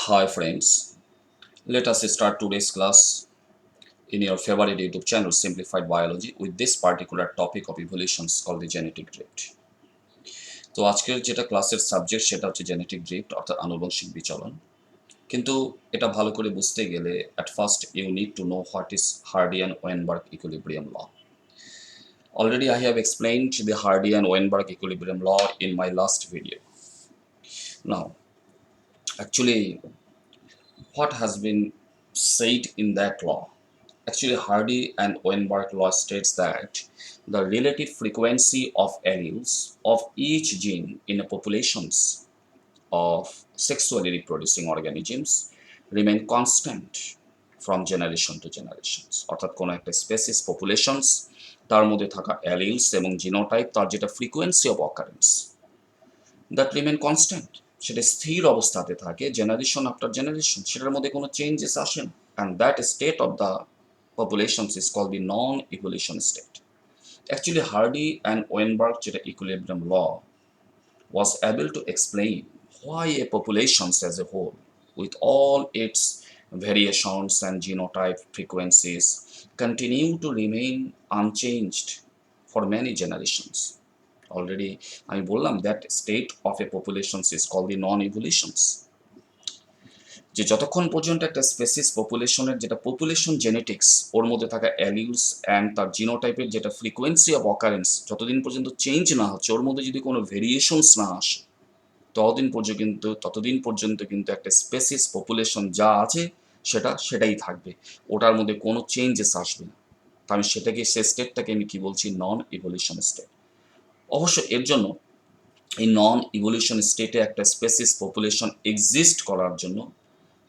Hi friends, let us start today's class in your favorite YouTube channel Simplified Biology with this particular topic of evolutions called the genetic drift. তো আজকের যেটা ক্লাসের subject সেটা হচ্ছে genetic drift অর্থাৎ আনুবংশিক বিচলন। কিন্তু এটা ভালো করে বুঝতে গেলে at first you need to know what is Hardy and Weinberg equilibrium law. Already I have explained the Hardy and Weinberg equilibrium law in my last video. Now, actually what has been said in that law? Actually, Hardy and Weinberg law states that the relative frequency of alleles of each gene in a populations of sexually reproducing organisms remain constant from generation to generations. অর্থাৎ কোনো একটা species populations তার মধ্যে থাকা অ্যালিলস এবং genotype তার যেটা frequency of occurrence that remain constant, সেটা স্থির অবস্থাতে থাকে জেনারেশন আফটার জেনারেশন, সেটার মধ্যে কোনো চেঞ্জেস আসে না। And that state of the populations is called the non-evolution state. Actually, Hardy and Weinberg equilibrium law was able to explain why a population as a whole, with all its variations and genotype frequencies, continue to remain unchanged for many generations. Already, I বললাম that state of a population is called the non-evolutions. যে যতক্ষণ পর্যন্ত একটা species পপুলেশনের যেটা population genetics ওর মধ্যে থাকা অ্যালিউস and তার জিনোটাইপের যেটা ফ্রিকোয়েন্সি অফ অকারেন্স যতদিন পর্যন্ত চেঞ্জ না হচ্ছে, ওর মধ্যে যদি কোনো ভেরিয়েশনস না আসে, ততদিন পর্যন্ত কিন্তু একটা স্পেসিস পপুলেশন যা আছে সেটাই থাকবে, ওটার মধ্যে কোনো চেঞ্জেস আসবে না। তো আমি সেটাকে সে স্টেটটাকে আমি কি বলছি, নন ইভলিউশন স্টেট। অবশ্য এর জন্য এই নন ইভলিউশন স্টেটে একটা স্পেসিস পপুলেশন এক্সিস্ট করার জন্য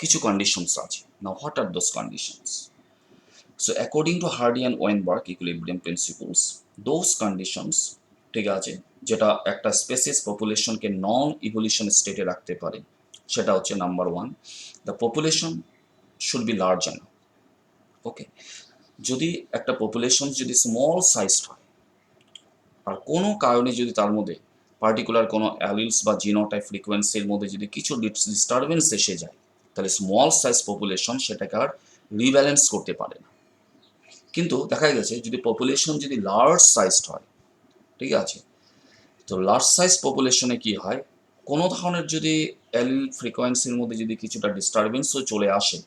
কিছু কন্ডিশনস আছে। Now what are those conditions? So according to Hardy and Weinberg equilibrium principles, those conditions, ঠিক আছে, যেটা একটা স্পেসিস পপুলেশনকে নন ইভলিউশন স্টেটে রাখতে পারে, সেটা হচ্ছে number one, the population should be large enough. Okay, যদি একটা পপুলেশন যদি স্মল সাইজড হয় আর কোনো কারণে যদি তার মধ্যে পার্টিকুলার কোনো অ্যালিলস বা জিনোটাইপ ফ্রিকোয়েন্সির মধ্যে যদি কিছু ডিস্টারবেন্স এসে যায়, তাহলে স্মল সাইজ পপুলেশন সেটাকে আর রিব্যালেন্স করতে পারে না। কিন্তু দেখা গেছে যদি পপুলেশন যদি লার্জ সাইজড হয়, ঠিক আছে, তো লার্জ সাইজ পপুলেশনে কি হয়, কোনো ধরনের যদি অ্যালিল ফ্রিকোয়েন্সির মধ্যে যদি কিছুটা ডিস্টারবেন্সও চলে আসে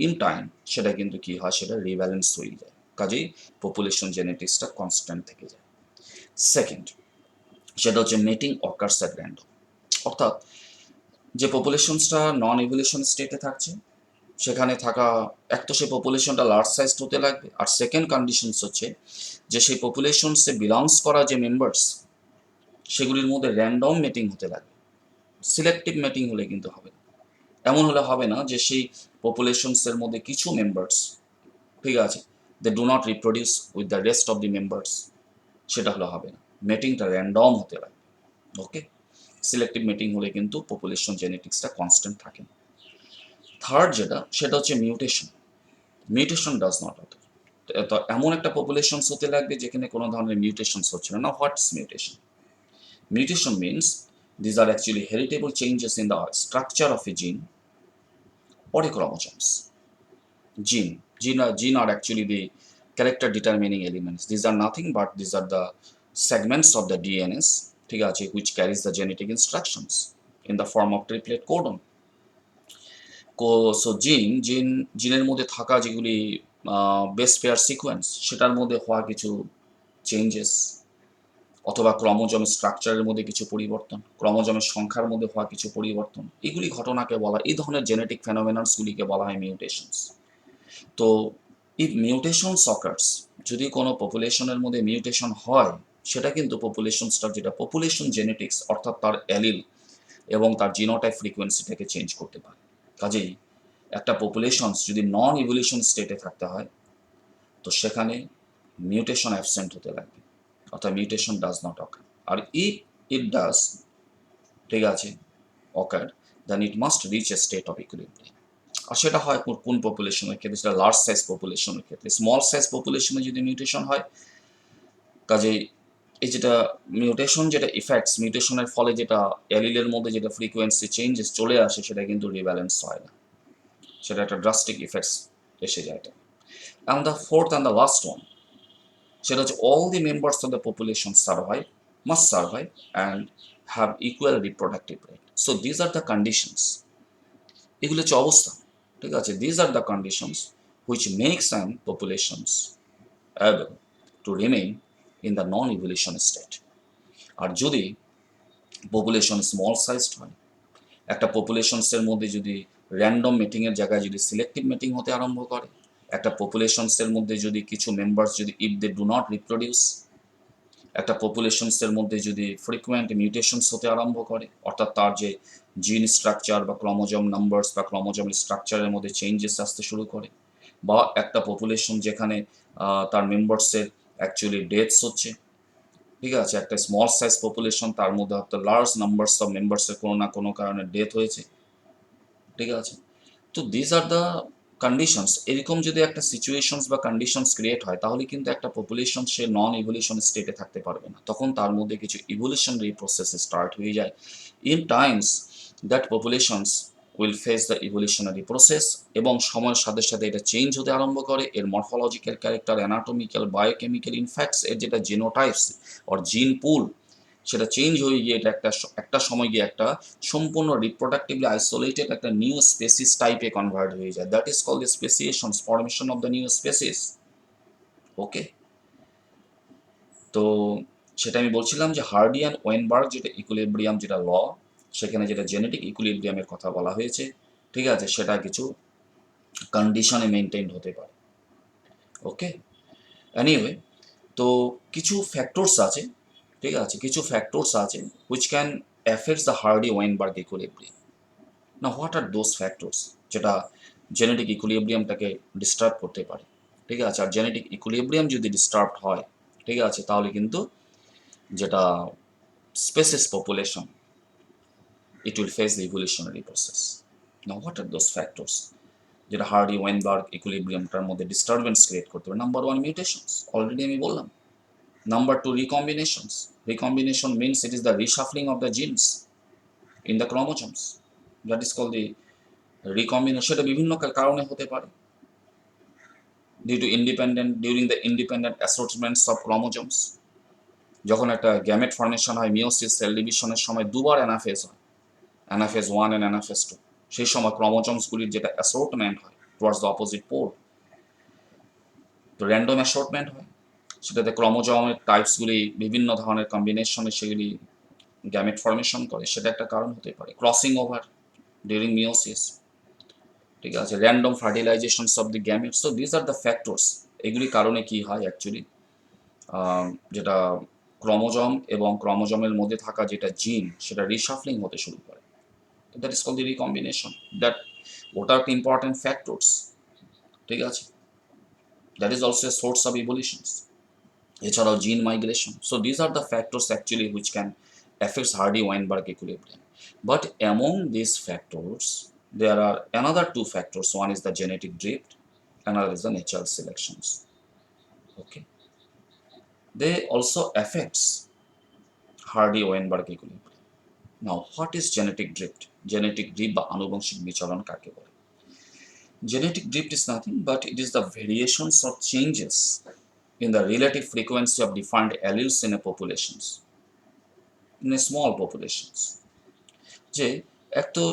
ইন টাইম, সেটা কিন্তু কি হয়, সেটা রিব্যালেন্স হয়ে যায়, কাজেই পপুলেশন জেনেটিক্সটা কনস্ট্যান্ট থেকে যায়। সেকেন্ড, সেটা হচ্ছে মেটিং অকার্স অ্যাট র্যান্ডম, অর্থাৎ যে পপুলেশনসটা নন ইভলিউশন স্টেটে থাকছে সেখানে থাকা এক তো সেই পপুলেশনটা লার্জ সাইজ হতে লাগবে, আর সেকেন্ড কন্ডিশনস হচ্ছে যে সেই পপুলেশনসে বিলংস করা যে মেম্বার্স সেগুলির মধ্যে র্যান্ডম মেটিং হতে লাগবে। সিলেক্টিভ মেটিং হলে কিন্তু হবে না। এমন হলে হবে না যে সেই পপুলেশনসের মধ্যে কিছু মেম্বার্স, ঠিক আছে, they do not reproduce with the rest of the members, সেটা হলে হবে না, মেটিংটা র্যান্ডম হতে লাগবে। ওকে, সিলেক্টিভ মেটিং হলে কিন্তু পপুলেশন জেনেটিক্সটা কনস্ট্যান্ট থাকে। থার্ড যেটা, সেটা হচ্ছে mutation. Mutation does not author, তো এমন একটা পপুলেশনস হতে লাগবে যেখানে কোনো ধরনের মিউটেশনস হচ্ছে না। What's mutation? Mutation means these are actually heritable changes in the structure of a gene or a chromosomes. Gene are actually the character determining elements. These are nothing but these are the segments of the DNAs, ঠিক আছে, which carries the genetic instructions in the form of triplet codon. So জিনের মধ্যে থাকা যেগুলি base pair sequence, সেটার মধ্যে হওয়া কিছু চেঞ্জেস, অথবা ক্রোমোজোম স্ট্রাকচারের মধ্যে কিছু পরিবর্তন, ক্রোমোজোমের সংখ্যার মধ্যে হওয়া কিছু পরিবর্তন, এগুলি ঘটনাকে বলা, এই ধরনের জেনেটিক ফেনোমেননসগুলিকে বলা হয় মিউটেশনস। তো ইফ মিউটেশনস অকার্স, যদি কোনো পপুলেশনের মধ্যে মিউটেশন হয়, সেটা কিন্তু পপুলেশনসটার যেটা পপুলেশন জেনেটিক্স অর্থাৎ তার অ্যালিল এবং তার জিনোটাইপ ফ্রিকোয়েন্সিটাকে চেঞ্জ করতে পারে। কাজেই একটা পপুলেশনস যদি নন ইভলিউশন স্টেটে থাকতে হয়, তো সেখানে মিউটেশন অ্যাবসেন্ট হতে লাগবে, অর্থাৎ মিউটেশন ডাজ নট অকার। আর ইফ ইট ডাজ, ঠিক আছে, occur, then it must reach a state of equilibrium. আর সেটা হয় কোন পপুলেশনের ক্ষেত্রে, সেটা লার্জ সাইজ পপুলেশনের ক্ষেত্রে। স্মল সাইজ পপুলেশনে যদি মিউটেশন হয়, কাজেই এই যেটা মিউটেশন, যেটা ইফেক্টস, মিউটেশনের ফলে যেটা অ্যালিলের মধ্যে যেটা ফ্রিকোয়েন্সি চেঞ্জেস চলে আসে, সেটা কিন্তু রিব্যালেন্স হয় না, সেটা একটা ড্রাস্টিক ইফেক্টস এসে যায় এটা। And the fourth and the last one, সেটা হচ্ছে all the members of the population survive, must survive and have equal reproductive rate. So these are the conditions, এগুলো হচ্ছে অবস্থা, ঠিক আছে। These are the conditions which makes an populations able to remain in the non-evolution state. আর যদি population small sized হয়, একটা পপুলেশনসের মধ্যে যদি র্যান্ডম মিটিংয়ের জায়গায় যদি সিলেক্টিভ মিটিং হতে আরম্ভ করে, একটা পপুলেশনসের মধ্যে যদি কিছু মেম্বার্স যদি if they do not reproduce, একটা পপুলেশনসের মধ্যে যদি ফ্রিকুয়েন্ট মিউটেশনস হতে আরম্ভ করে, অর্থাৎ তার যে জিন স্ট্রাকচার বা ক্রোমোজোম নাম্বারস বা ক্রোমোজোম স্ট্রাকচারের মধ্যে চেঞ্জেস আসতে শুরু করে, বা একটা পপুলেশন যেখানে তার মেম্বার্সের অ্যাকচুয়ালি ডেথস হচ্ছে, ঠিক আছে, একটা স্মল সাইজ পপুলেশন তার মধ্যে হয়তো লার্জ নাম্বারস অফ মেম্বার্সের কোনো না কোনো কারণে ডেথ হয়েছে, ঠিক আছে। তো দিস আর দ্য কন্ডিশনস। এরকম যদি একটা সিচুয়েশনস বা কন্ডিশনস ক্রিয়েট হয়, তাহলে কিন্তু একটা পপুলেশন সে নন ইভলিউশন স্টেটে থাকতে পারবে না, তখন তার মধ্যে কিছু ইভলিউশনারি প্রসেস স্টার্ট হয়ে যায়। In Times that populations will face the evolutionary process, এবং সময়ের সাথে সাথে এটা চেঞ্জ হতে আরম্ভ করে, এর মরফোলজিক্যাল ক্যারেক্টার, অ্যানাটমিক্যাল, বায়োকেমিক্যাল, ইনফ্যাক্টস এর যেটা জিনোটাইপস অর জিন পুল, সেটা চেঞ্জ হয়ে গিয়ে এটা একটা সময় গিয়ে একটা সম্পূর্ণ রিপ্রোডাক্টিভলি আইসোলেটেড একটা নিউ স্পেসিস টাইপে কনভার্ট হয়ে যায়। That is called the speciation, formation of the new species. Okay, তো সেটা আমি বলছিলাম যে হার্ডি অ্যান্ড ওয়েনবার্গ যেটা ইকুইলিব্রিয়াম যেটা ল, সেখানে যেটা জেনেটিক ইকুইলিব্রিয়ামের কথা বলা হয়েছে, ঠিক আছে, সেটা কিছু কন্ডিশনে মেনটেন হতে পারে। ওকে, এনিওয়ে, তো কিছু ফ্যাক্টরস আছে, ঠিক আছে, কিছু ফ্যাক্টরস আছে which can affects the Hardy Weinberg equilibrium. না, হোয়াট আর দোজ ফ্যাক্টরস যেটা জেনেটিক ইকুইলিব্রিয়ামটাকে ডিস্টার্ব করতে পারে, ঠিক আছে। আর জেনেটিক ইকুইলিব্রিয়াম যদি ডিস্টার্ব হয়, ঠিক আছে, তাহলে কিন্তু যেটা species population, it will face the evolutionary process. না, হোয়াট আর দোজ ফ্যাক্টরস যেটা হার্ডি ওয়েনবার্গ ইকুইলিব্রিয়ামটার মধ্যে ডিস্টারবেন্স ক্রিয়েট করতে পারে? নাম্বার ওয়ান, মিউটেশনস, অলরেডি আমি বললাম। Number two, recombinations. Recombination means it is the reshuffling of the genes in the chromosomes, that is called the recombination. সেটা বিভিন্ন কারণে হতে পারে, during the independent assortments of chromosomes. যখন একটা গ্যামেট ফর্মেশন হয়, মিওসিস সেল ডিভিশনের সময় দুবার অ্যানাফেজ হয়, anaphase one and anaphase two, সেই সময় ক্রোমোজোমসগুলির যেটা অ্যাসর্টমেন্ট হয় টুয়ার্ডস দ্য অপোজিট পোল, তো র্যান্ডম অ্যাসর্টমেন্ট হয়, সেটাতে ক্রোমোজোমের টাইপসগুলি বিভিন্ন ধরনের কম্বিনেশনে সেগুলি গ্যামেট ফর্মেশন করে, সেটা একটা কারণ হতে পারে। ক্রসিং ওভার ডিউরিং মিওসিস, ঠিক আছে, random fertilisations of the gamete. So these are the factors. এগুলি কারণে কি হয় অ্যাকচুয়ালি, যেটা ক্রোমোজোম এবং ক্রোমোজোমের মধ্যে থাকা যেটা জিন, সেটা রিশাফলিং হতে শুরু করে। That is called the recombination. That ওটা একটা ইম্পর্টেন্ট ফ্যাক্টরস, ঠিক আছে। That is also a source of evolutions. এছাড়াও gene migration. So these are the factors actually which can affects Hardy Weinberg equilibrium. But among these factors, there are another two factors. One is the genetic drift, another is the natural selections. Okay, they also affects Hardy Weinberg equilibrium. Now, what is genetic drift? Genetic drift বা আনুবংশিক বিচলন কাকে বলে? Genetic drift is nothing but it is the variations or changes in the relative frequency of defined alleles in a populations, in a small populations. যে এক তো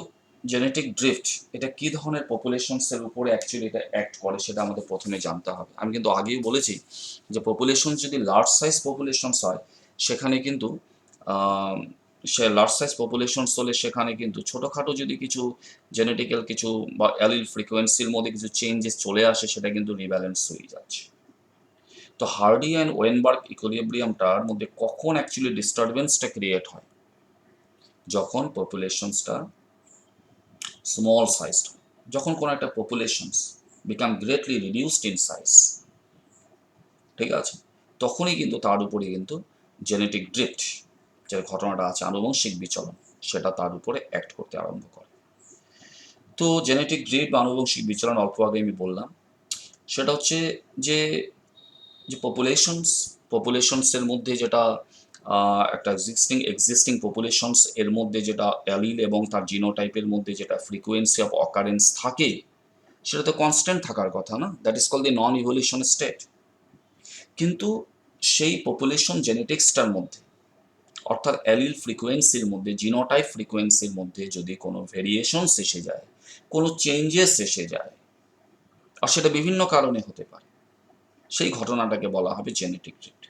genetic drift, এটা কী ধরনের পপুলেশনসের উপরে actually এটা অ্যাক্ট করে, সেটা আমাদের প্রথমে জানতে হবে। আমি কিন্তু আগেই বলেছি যে পপুলেশন যদি লার্জ সাইজ পপুলেশনস হয়, সেখানে কিন্তু সে লার্জ সাইজ পপুলেশনস হলে সেখানে কিন্তু ছোটোখাটো যদি কিছু জেনেটিক্যাল কিছু বা অ্যালিল ফ্রিকোয়েন্সির মধ্যে কিছু চেঞ্জেস চলে আসে, সেটা কিন্তু রিব্যালেন্স হয়ে যাচ্ছে। তো হার্ডি অ্যান্ড ওয়েনবার্গ ইকুইলিব্রিয়ামটার মধ্যে কখন অ্যাকচুয়ালি ডিস্টারবেন্সটা ক্রিয়েট হয়? যখন পপুলেশনসটা স্মল সাইজড, যখন কোনো একটা populations become greatly reduced in size, ঠিক আছে, তখনই কিন্তু তার উপরে কিন্তু জেনেটিক ড্রিফট যে ঘটনাটা আছে, আনুবংশিক বিচলন, সেটা তার উপরে অ্যাক্ট করতে আরম্ভ করে। তো জেনেটিক ড্রিফট বা আনুবংশিক বিচলন অল্প আগে আমি বললাম, সেটা হচ্ছে যে যে পপুলেশনস পপুলেশনসের মধ্যে যেটা একটা এক্সিস্টিং পপুলেশনস এর মধ্যে যেটা অ্যালিল এবং তার জিনোটাইপের মধ্যে যেটা ফ্রিকোয়েন্সি অফ অকারেন্স থাকে সেটা তো কনস্ট্যান্ট থাকার কথা না, that is call the non evolution state. কিন্তু সেই পপুলেশন জেনেটিক্সটার মধ্যে অর্থাৎ অ্যালিল ফ্রিকোয়েন্সির মধ্যে জিনোটাইপ ফ্রিকোয়েন্সির মধ্যে যদি কোনো ভেরিয়েশনস এসে যায়, কোনো চেঞ্জেস এসে যায়, আর সেটা বিভিন্ন কারণে হতে পারে, সেই ঘটনাটাকে বলা হবে genetic drift.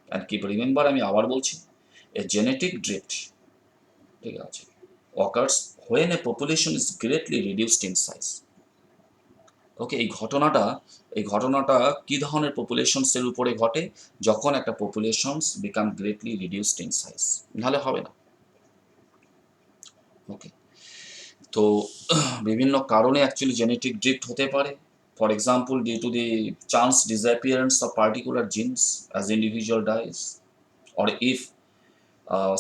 And keep remember, আমি আবার বলছি, এ জেনেটিক ড্রিফট, ঠিক আছে, occurs when a population is greatly reduced in size. ওকে, এই ঘটনাটা কি ধরনের পপুলেশনসের উপরে ঘটে? যখন একটা populations become greatly reduced in size, নাহলে হবে না। ওকে, তো বিভিন্ন কারণে অ্যাকচুয়ালি জেনেটিক ড্রিফট হতে পারে। For example, due to the chance disappearance of particular genes as individual dies, or if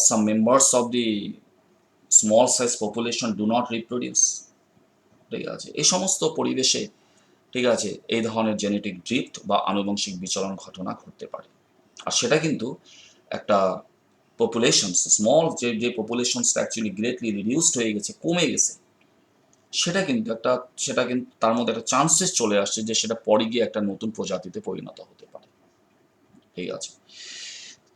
some members of the small size population do not reproduce, ঠিক আছে, এই সমস্ত পরিবেশে, ঠিক আছে, এই ধরনের জেনেটিক ড্রিফট বা আনুবংশিক বিচলন ঘটনা ঘটতে পারে। আর সেটা কিন্তু একটা পপুলেশনস, স্মল যে পপুলেশনসটা অ্যাকচুয়ালি গ্রেটলি রিডিউসড হয়ে গেছে, কমে গেছে, সেটা কিন্তু তার মধ্যে একটা চান্সেস চলে আসছে যে সেটা পরে গিয়ে একটা নতুন প্রজাতিতে পরিণত হতে পারে। ঠিক আছে,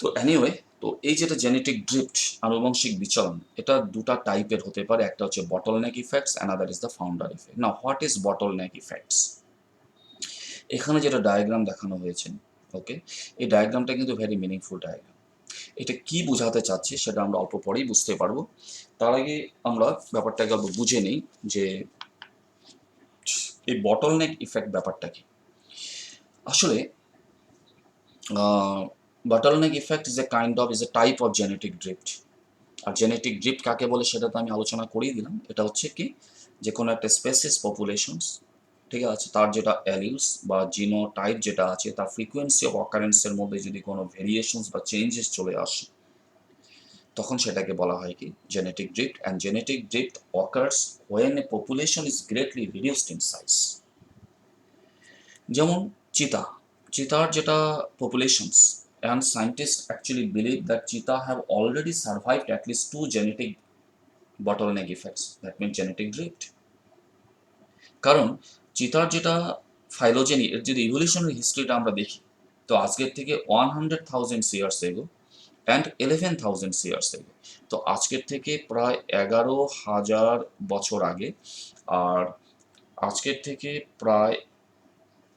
তো এনিওয়ে, তো এই যেটা জেনেটিক ড্রিফট, আনুবংশিক বিচলন, এটা দুটা টাইপের হতে পারে। একটা হচ্ছে bottleneck effects, another is the founder effect. না, হোয়াট ইজ বটলনেক ইফেক্টস? এখানে যেটা ডায়াগ্রাম দেখানো হয়েছে, ওকে, এই ডায়াগ্রামটা কিন্তু ভেরি মিনিংফুল ডায়াগ্রাম। এটা কি বোঝাতে চাচ্ছে সেটা আমরা অল্প পরেই বুঝতে পারবো। তার আগে আমরা ব্যাপারটাকে অল্প বুঝে নিই যে এই বটলনেক ইফেক্ট ব্যাপারটা কি। আসলে bottleneck effect is a type of genetic drift. আর জেনেটিক ড্রিফট কাকে বলে সেটা তো আমি আলোচনা করেই দিলাম। এটা হচ্ছে কি, যে কোনো একটা স্পেসিস পপুলেশনস, ঠিক আছে, তার যেটা অ্যালিলস বা জিনোটাইপ যেটা আছে, তার ফ্রিকোয়েন্সি অফ অকারেন্সের মধ্যে যদি কোনো ভেরিয়েশনস বা চেঞ্জেস চলে আসে, তখন সেটাকে বলা হয় কি genetic drift. And genetic drift occurs when a population is greatly reduced in size. যেমন চিতার যেটা populations, and scientists actually believe that cheetah have already survived at least two genetic bottleneck effects, that means genetic drift. কারণ চিতার যেটা phylogeny, এর যদি evolutionary হিস্ট্রিটা আমরা দেখি, তো আজকের থেকে 100,000 years ago and 11,000 years ago, তো আজকের থেকে প্রায় 11,000 বছর আগে, আর আজকের থেকে প্রায়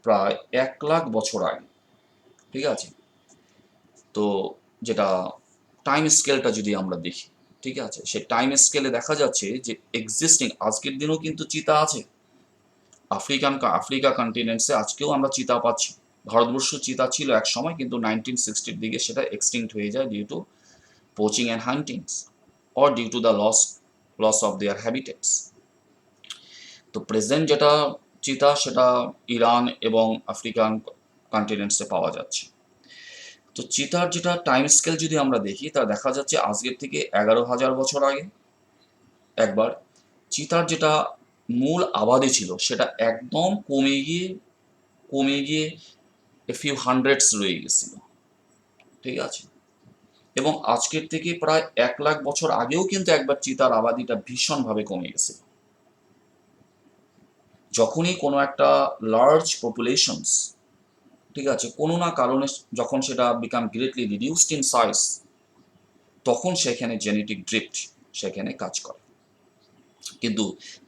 প্রায় 1,00,000 বছর আগে, ঠিক আছে, তো যেটা টাইম স্কেলটা যদি আমরা দেখি, ঠিক আছে, সেই টাইম স্কেলে দেখা যাচ্ছে যে এক্সিস্টিং আজকের দিনেও কিন্তু চিতা আছে। আফ্রিকা কন্টিনেন্টসে আজকেও আমরা চিতা পাচ্ছি। ভারতবর্ষ চিতা ছিল এক সময়, কিন্তু 1960-র দিকে সেটা এক্সটিংক্ট হয়ে যায় due to poaching and huntings or due to the loss of their habitats. তো প্রেজেন্ট যেটা চিতা, সেটা ইরান এবং আফ্রিকান কন্টিনেন্টসে পাওয়া যাচ্ছে। তো চিতার যেটা টাইম স্কেল যদি আমরা দেখি, তা দেখা যাচ্ছে আজকের থেকে 11,000 বছর আগে একবার চিতার যেটা মূল আবাদি ছিল সেটা একদম কমে গিয়ে এ ফিউ হান্ড্রেডস রয়ে গেছিল, ঠিক আছে, এবং আজকের থেকে প্রায় 1,00,000 বছর আগেও কিন্তু একবার চিতার আবাদিটা ভীষণভাবে কমে গেছিল। যখনই কোনো একটা লার্জ পপুলেশনস, ঠিক আছে, কোনো না কারণে যখন সেটা become greatly reduced in size, তখন সেখানে জেনেটিক ড্রিফট সেখানে কাজ করে। কিন্তু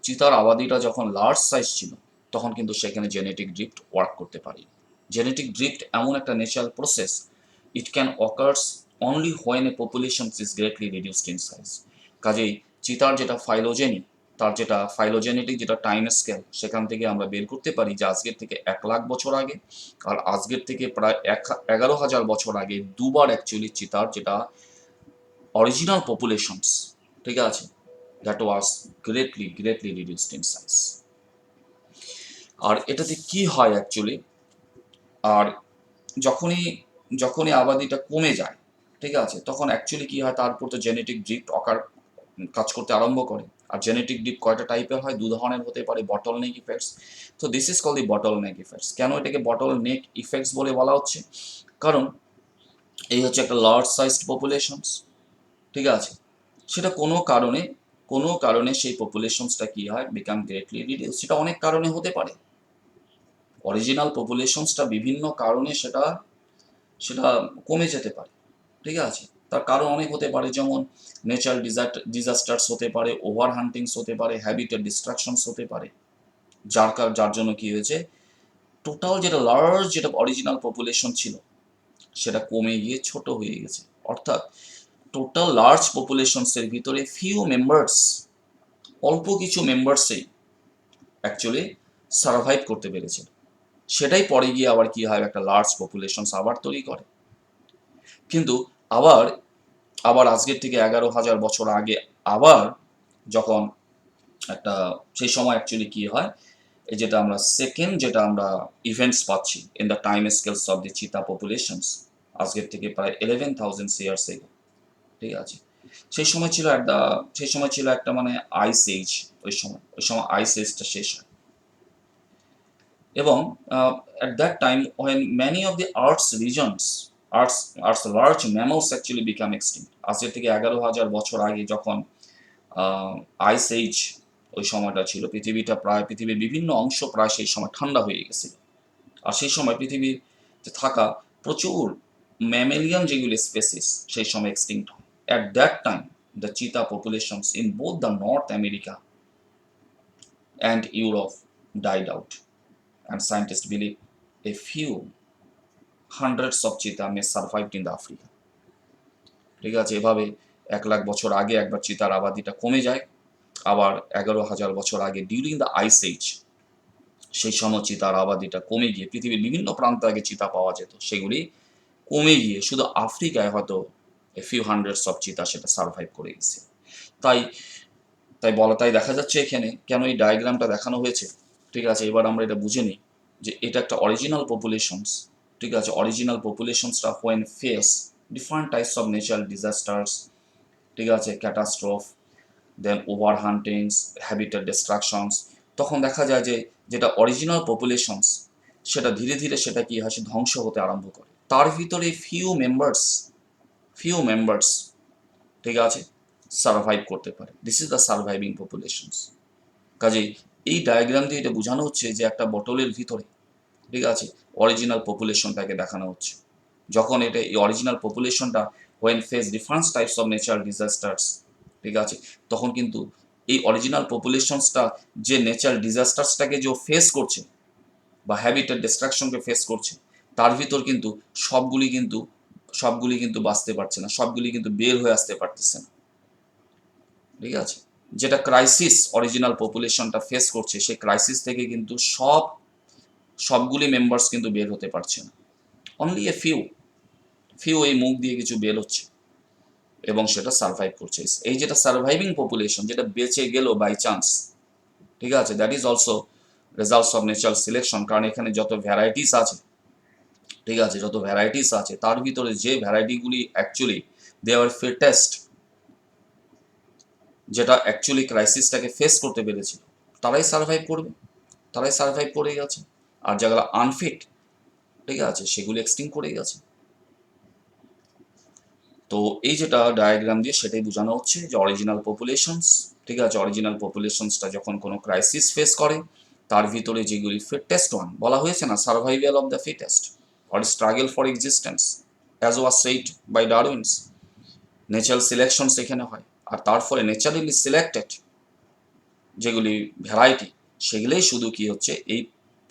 চিতার আবাদিটা যখন লার্জ সাইজ ছিল, তখন কিন্তু সেখানে জেনেটিক ড্রিফট ওয়ার্ক করতে পারি। জেনেটিক ড্রিফট এমন একটা natural process, it can occurs only when a population is greatly reduced in size. কাজেই চিতার যেটা ফাইলোজেনি, তার যেটা ফাইলোজেনেটিক যেটা টাইম স্কেল, সেখান থেকে আমরা বের করতে পারি যে আজকের থেকে 1,00,000 বছর আগে আর আজকের থেকে প্রায় 11,000 বছর আগে দুবার অ্যাকচুয়ালি চিতার যেটা অরিজিনাল পপুলেশনস, ঠিক আছে, that was greatly reduced in size. আর এটাতে কি হয় অ্যাকচুয়ালি, আর যখনই যখনই আবাদিটা কমে যায়, ঠিক আছে, তখন অ্যাকচুয়ালি কি হয়, তার উপর তো জেনেটিক ড্রিফট কাজ করতে আরম্ভ করে। আর জেনেটিক ড্রিফট কয়টা টাইপের হয়, দু ধরনের হতে পারে, বটল নেক ইফেক্টস। তো this is call the bottle neck effects. কেন এটাকে বটল নেক ইফেক্টস বলে বলা হচ্ছে? কারণ এই হচ্ছে একটা লার্জ সাইজড পপুলেশনস, ঠিক আছে। সেটা কোনো কারণে সেই পপুলেশনসটা কি হয়, বিকাম গ্রেটলি রিডিউস। সেটা অনেক কারণে হতে পারে। অরিজিনাল পপুলেশনসটা বিভিন্ন কারণে সেটা সেটা কমে যেতে পারে, ঠিক আছে। তার কারণ অনেক হতে পারে, যেমন নেচারাল ডিজাস্টার্স হতে পারে, ওভার হান্টিংস হতে পারে, হ্যাবিটেট ডিস্ট্রাকশনস হতে পারে, যার জন্য কি হয়েছে, টোটাল যেটা লার্জ যেটা অরিজিনাল পপুলেশন ছিল সেটা কমে গিয়ে ছোট হয়ে গেছে। অর্থাৎ টোটাল লার্জ পপুলেশনসের ভিতরে ফিউ মেম্বার্স, অল্প কিছু মেম্বার্সেই অ্যাকচুয়ালি সার্ভাইভ করতে পেরেছে। সেটাই পরে গিয়ে আবার কি হয়, একটা লার্জ পপুলেশনস আবার তৈরি করে। কিন্তু আবার আবার আজকের থেকে 11,000 বছর আগে আবার যখন একটা, সেই সময় অ্যাকচুয়ালি কি হয়, এই যেটা আমরা সেকেন্ড যেটা আমরা ইভেন্টস পাচ্ছি in the time scales of the চিতা পপুলেশনস, আজকের থেকে প্রায় 11,000 ইয়ার্স এগো, ঠিক আছে। সেই সময় ছিল একটা মানে আইস এজ। ওই সময় আইস এজটা শেষ হয়, এবং at that time when many of the Earth's large mammals actually become extinct। আজকের থেকে 11,000 বছর আগে যখন আইস এজ, ওই সময়টা ছিল, পৃথিবীর বিভিন্ন অংশ প্রায় সেই সময় ঠান্ডা হয়ে গেছিল। আর সেই সময় পৃথিবীতে থাকা প্রচুর ম্যামেলিয়ান যেগুলি স্পেসিস সেই সময় এক্সটিংক্ট হয়। At that time the cheetah populations in both the north America and Europe died out, and scientists believe a few hundreds of cheetah may survived in the Africa। ঠিক আছে, এভাবে 1,00,000 বছর আগে একবার চিতার আবাদিটা কমে যায়, আবার 11,000 বছর আগে ডিউরিং দ্য আইস এজ সেই সময় চিতার আবাদিটা কমে গিয়ে পৃথিবীর বিভিন্ন প্রান্তে আগে চিতা পাওয়া যেত, সেগুলি কমে গিয়ে শুধু আফ্রিকায় হয়তো এ ফিউ হান্ড্রেডস অফ চিতা সেটা সার্ভাইভ করে গেছে। তাই তাই দেখা যাচ্ছে এখানে কেন এই ডায়াগ্রামটা দেখানো হয়েছে, ঠিক আছে। এবার আমরা এটা বুঝে নিই যে এটা একটা অরিজিনাল পপুলেশনস, ঠিক আছে। অরিজিনাল পপুলেশনসটা when face different types of natural disasters, ঠিক আছে, catastrophe, then over huntings, habitat destructions, তখন দেখা যায় যে যেটা অরিজিনাল পপুলেশনস সেটা ধীরে ধীরে সেটা কি হয়, সে ধ্বংস হতে আরম্ভ করে। তার ভিতরে ফিউ মেম্বার্স, ঠিক আছে, সার্ভাইভ করতে পারে। This is the surviving populations. কাজেই এই ডায়াগ্রাম দিয়ে এটা বোঝানো হচ্ছে যে একটা বটলের ভিতরে, ঠিক আছে, অরিজিনাল পপুলেশনটাকে দেখানো হচ্ছে। যখন এই অরিজিনাল পপুলেশনটা when face different types of natural disasters, ঠিক আছে, তখন কিন্তু এই অরিজিনাল পপুলেশনসটা যে ন্যাচারাল ডিজাস্টার্সটাকে যে ফেস করছে বা হ্যাবিটেট ডিস্ট্রাকশনকে ফেস করছে, তার ভিতর কিন্তু সবগুলি কিন্তু বাঁচতে পারছে না, সবগুলি কিন্তু বের হয়ে আসতে পারতেছে না, ঠিক আছে। যেটা ক্রাইসিস অরিজিনাল পপুলেশনটা ফেস করছে, সেই ক্রাইসিস থেকে কিন্তু সবগুলি মেম্বার্স কিন্তু বের হতে পারছে না। অনলি এ ফিউ এই মুখ দিয়ে কিছু বের হচ্ছে এবং সেটা সার্ভাইভ করছে। এই যেটা সার্ভাইভিং পপুলেশন, যেটা বেঁচে গেল বাই চান্স, ঠিক আছে, that is also results of natural selection. কারণ এখানে যত ভ্যারাইটিস আছে, ঠিক আছে, যত ভ্যারাইটিস আছে তার ভিতরে যে ভ্যারাইটিগুলি অ্যাকচুয়ালি দে আর ফিটেস্ট, যেটা অ্যাকচুয়ালি ক্রাইসিসটাকে ফেস করতে পেরেছিল, তারাই সার্ভাইভ করে গেছে। আর যেগুলো আনফিট, ঠিক আছে, সেগুলি এক্সটিং করে গেছে। তো এই যেটা ডায়াগ্রাম দিয়ে সেটাই বোঝানো হচ্ছে যে অরিজিনাল পপুলেশনস, ঠিক আছে, অরিজিনাল পপুলেশনসটা যখন কোনো ক্রাইসিস ফেস করে, তার ভিতরে যেগুলি ফিটেস্ট ওয়ান, বলা হয়েছে না, survival of the fittest or struggle for existence, as was said by Darwins. Natural selection সেখানে হয়, আর তার ফলে ন্যাচারালি সিলেক্টেড যেগুলি ভ্যারাইটি, সেগুলোই শুধু কি হচ্ছে, এই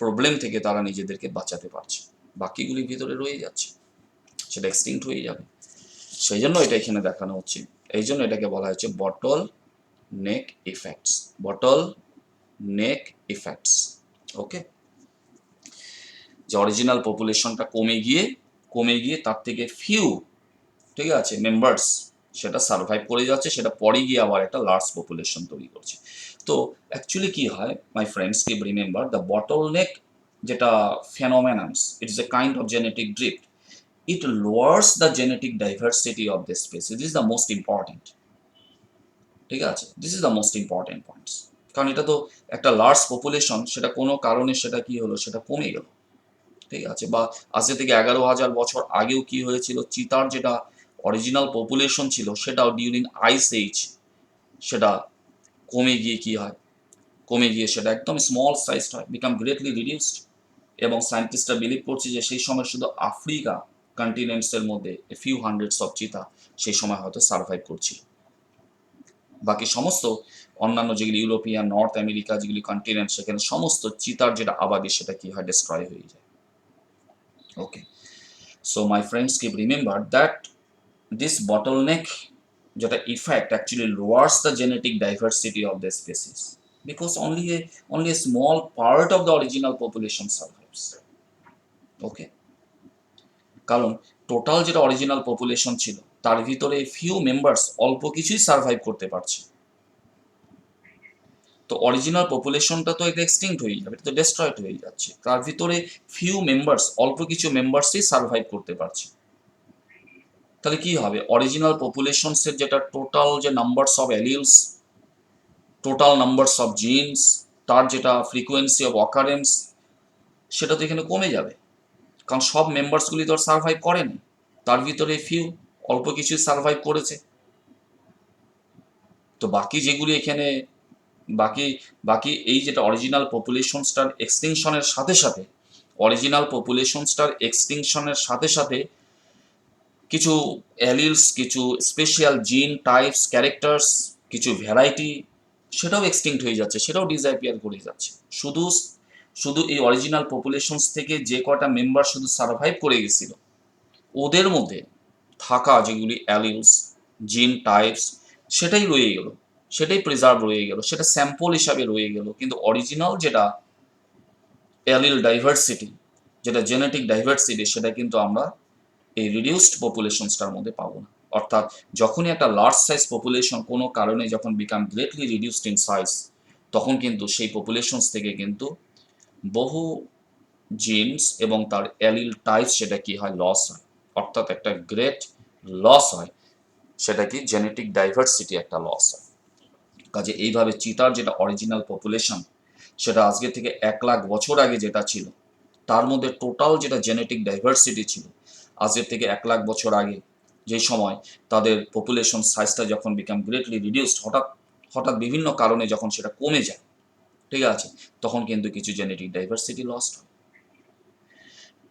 প্রবলেম থেকে তারা নিজেদেরকে বাঁচাতে পারছে, বাকিগুলি ভিতরে রয়ে যাচ্ছে, সেটা এক্সটিংক্ট হয়ে যাবে। সেই জন্য এটা এখানে দেখানো হচ্ছে। এই জন্য এটাকে বলা হচ্ছে বটল নেক ইফেক্টস, বটল নেক ইফেক্টস। ওকে, যে অরিজিনাল পপুলেশনটা কমে গিয়ে তার থেকে ফিউ, ঠিক আছে, মেম্বার্স সেটা সার্ভাইভ করে যাচ্ছে, সেটা পরে গিয়ে আবার একটা লার্জ পপুলেশন তৈরি করছে। তো অ্যাকচুয়ালি কি হয় মাই ফ্রেন্ডস, কি রিমেম্বার দ্য বটল নেক যেটা phenomenons, it's a kind of genetic drift. It lowers the genetic diversity of the species. This is the most important, ঠিক আছে, this is the most important points. কারণ এটা তো একটা large population, সেটা কোনো কারণে সেটা কি হলো, সেটা কমে গেল, ঠিক আছে, বা আজকে থেকে 11,000 বছর আগেও কি হয়েছিল, চিতার যেটা অরিজিনাল পপুলেশন ছিল সেটাও ডিউরিং আইস এজ সেটা কমে গিয়ে কি হয়, কমে গিয়ে সেটা একদম স্মল সাইজ হয়, বিকাম গ্রেটলি রিডিউসড। এবং সায়েন্টিস্টরা বিলিভ করছে যে সেই সময় শুধু আফ্রিকা কন্টিনেন্টসের মধ্যে ফিউ হান্ড্রেডস অফ চিতা সেই সময় হয়তো সার্ভাইভ করছিল। বাকি সমস্ত অন্যান্য যেগুলি ইউরোপিয়ান, নর্থ আমেরিকা যেগুলি কন্টিনেন্ট, সেখানে সমস্ত চিতার যেটা আবাদি সেটা কি হয়, ডিস্ট্রয় হয়ে যায়। Okay, so my friends, keep remember that this bottleneck যেটা effect actually lowers the genetic diversity of the species because only a small part of the original population survives. ওকে, কারণ টোটাল যেটা অরিজিনাল পপুলেশন ছিল তার ভিতরে few members অল্প কিছুই survive করতে পারছে। তো অরিজিনাল পপুলেশনটা তো এটা এক্সটিংক্ট হয়ে যাবে, এটা তো ডেস্ট্রয়েড হয়ে যাচ্ছে, তার ভিতরে ফিউ মেম্বার্স, অল্প কিছু মেম্বার্সই সার্ভাইভ করতে পারছে। তাহলে কি হবে, অরিজিনাল পপুলেশনসের যেটা টোটাল যে numbers of alleles, total numbers of genes, তার যেটা ফ্রিকোয়েন্সি অফ অকারেন্স, সেটা তো এখানে কমে যাবে, কারণ সব মেম্বার্সগুলি তো আর সার্ভাইভ করেনি, তার ভিতরে ফিউ অল্প কিছু সার্ভাইভ করেছে। তো বাকি যেগুলি এখানে বাকি বাকি এই যেটা অরিজিনাল পপুলেশনসটার এক্সটিংশনের সাথে সাথে, অরিজিনাল পপুলেশনসটার এক্সটিংশনের সাথে সাথে কিছু অ্যালিলস, কিছু স্পেশাল জিন টাইপস, ক্যারেক্টার্স, কিছু ভ্যারাইটি সেটাও এক্সটিংক্ট হয়ে যাচ্ছে, সেটাও ডিসঅ্যাপিয়ার করে যাচ্ছে। শুধু শুধু এই অরিজিনাল পপুলেশনস থেকে যে কটা মেম্বার শুধু সার্ভাইভ করে গেছিল, ওদের মধ্যে থাকা যেগুলি অ্যালিলস, জিন টাইপস, সেটাই রয়ে গেল, সেটাই প্রিজার্ভ রয়ে গেল, সেটা স্যাম্পল হিসাবে রয়ে গেল, কিন্তু অরিজিনাল যেটা অ্যালিল ডাইভার্সিটি, যেটা জেনেটিক ডাইভার্সিটি, সেটা কিন্তু আমরা এই রিডিউসড পপুলেশনসটার মধ্যে পাবো না। অর্থাৎ যখনই একটা লার্জ সাইজ পপুলেশন কোনো কারণে যখন become greatly reduced in size, তখন কিন্তু সেই পপুলেশনস থেকে কিন্তু বহু জিনস এবং তার অ্যালিল টাইপ সেটা কি হয়, লস হয়, অর্থাৎ একটা গ্রেট লস হয়, সেটা কি জেনেটিক ডাইভার্সিটি একটা লস হয়। কাজে এইভাবে চিতার যেটা অরিজিনাল পপুলেশন, সেটা আজকে থেকে 1,00,000 বছর আগে যেটা ছিল, তার মধ্যে টোটাল যেটা জেনেটিক ডাইভার্সিটি ছিল আজকের থেকে 1,00,000 বছর আগে, যেই সময় তাদের পপুলেশন সাইজটা যখন বিকাম গ্রেটলি রিডিউসড, হঠাৎ হঠাৎ বিভিন্ন কারণে যখন সেটা কমে যায়, ঠিক আছে, তখন কিন্তু কিছু জেনেটিক ডাইভার্সিটি লস্ট হয়।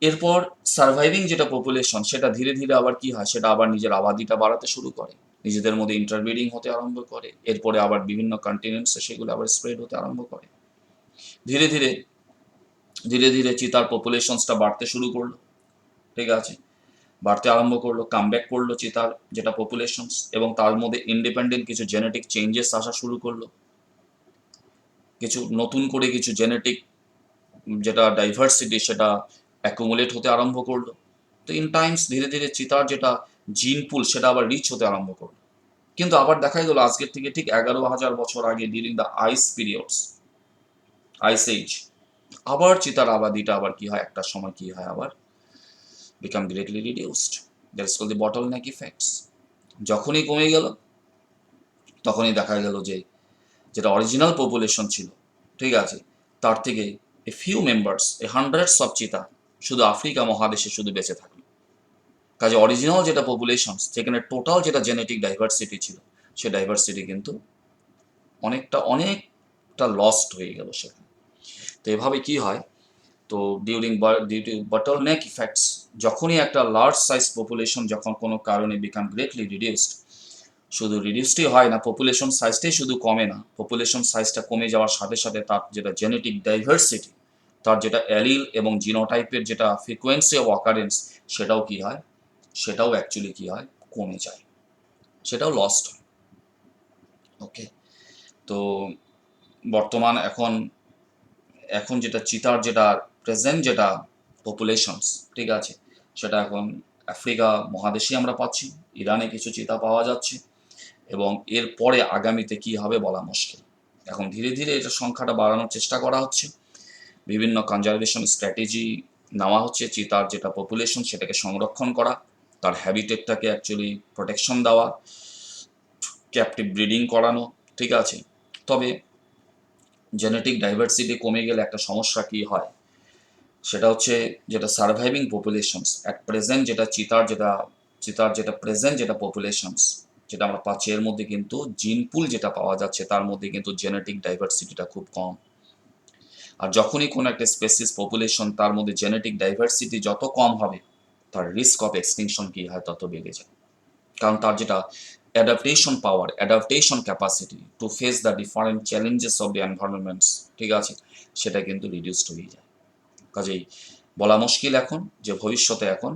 এরপর সার্ভাইভিং যেটা পপুলেশন, সেটা ধীরে ধীরে আবার কি হয়, সেটা আবার নিজের আবাদিটা বাড়াতে শুরু করে, নিজেদের মধ্যে ইন্টারব্রিডিং হতে আরম্ভ করে, এরপরে আবার বিভিন্ন কন্টিনেন্টসে সেগুলো আবার স্প্রেড হতে আরম্ভ করে। ধীরে ধীরে ধীরে ধীরে চিতার পপুলেশনসটা বাড়তে শুরু করলো, ঠিক আছে, বাড়তে আরম্ভ করলো, কামব্যাক করলো চিতার যেটা পপুলেশনস, এবং তার মধ্যে ইন্ডিপেন্ডেন্ট কিছু জেনেটিক চেঞ্জেস আসা শুরু করলো, কিছু নতুন করে কিছু জেনেটিক যেটা ডাইভার্সিটি সেটা অ্যাকুমুলেট হতে আরম্ভ করলো। তো ইন টাইমস ধীরে ধীরে চিতার যেটা জিন পুল সেটা আবার রিচ হতে আরম্ভ করলো। কিন্তু আবার দেখা গেল আজকের থেকে ঠিক 11,000 বছর আগে, during the ice periods, ice age, আবার চিতার আবাদিটা আবার কি হয়, একটা সময় কি হয়, আবার become greatly reduced. That's called the bottleneck effects. যখনই কমে গেল, তখনই দেখা গেল যে যেটা অরিজিনাল পপুলেশন ছিল, ঠিক আছে, তার থেকে a few members, A hundreds of চিতা শুধু আফ্রিকা মহাদেশে শুধু বেঁচে থাকলো। কাজে অরিজিনাল যেটা পপুলেশন, সেখানে টোটাল যেটা জেনেটিক ডাইভার্সিটি ছিল, সে ডাইভার্সিটি কিন্তু অনেকটা লস্ট হয়ে গেল সেখানে। তো এভাবে কি হয়, তো ডিউ টু বটলনেক ইফেক্টস, যখনই একটা লার্জ সাইজ পপুলেশন যখন কোনো কারণে বিকাম গ্রেটলি রিডিউসড, শুধু রিডিউসডই হয় না, পপুলেশন সাইজটাই শুধু কমে না, পপুলেশন সাইজটা কমে যাওয়ার সাথে সাথে তার যেটা জেনেটিক ডাইভার্সিটি, তার যেটা অ্যালিল এবং জিনোটাইপের যেটা ফ্রিকোয়েন্সি অফ অকারেন্স, সেটাও কি হয়, সেটাও অ্যাকচুয়ালি কি হয়, কমে যায়, সেটাও লস্ট হয়। ওকে, তো বর্তমান এখন এখন যেটা চিতার যেটা প্রেজেন্ট যেটা পপুলেশনস, ঠিক আছে, সেটা এখন আফ্রিকা মহাদেশে আমরা পাচ্ছি, ইরানে কিছু চিতা পাওয়া যাচ্ছে, এবং এর পরে আগামীতে কি হবে বলা মুশকিল। এখন ধীরে ধীরে এটা সংখ্যাটা বাড়ানোর চেষ্টা করা হচ্ছে, বিভিন্ন কনজারভেশন স্ট্র্যাটেজি নেওয়া হচ্ছে, চিতার যেটা পপুলেশন সেটাকে সংরক্ষণ করা, তার হ্যাবিটেটটাকে অ্যাকচুয়ালি প্রোটেকশন দেওয়া, ক্যাপটিভ ব্রিডিং করানো, ঠিক আছে। তবে জেনেটিক ডাইভার্সিটি কমে গেলে একটা সমস্যা কি হয়, সেটা হচ্ছে যেটা সার্ভাইভিং পপুলেশনস অ্যাট প্রেজেন্ট, যেটা চিতার যেটা প্রেজেন্ট যেটা পপুলেশনস যেটা আমরা পাচ্ছি, এর মধ্যে কিন্তু জিন পুল যেটা পাওয়া যাচ্ছে তার মধ্যে কিন্তু জেনেটিক ডাইভার্সিটিটা খুব কম। আর যখনই কোনো একটা স্পেসিস পপুলেশন তার মধ্যে জেনেটিক ডাইভার্সিটি যত কম হবে, তার রিস্ক অফ এক্সটিংশন কি হয় তত বেড়ে যায়। কারণ তার যেটা adaptation power, adaptation capacity to face the different challenges of the environments, ঠিক আছে, সেটা কিন্তু রিডিউসড হয়ে যায়। কাজেই বলা মুশকিল এখন যে ভবিষ্যতে এখন,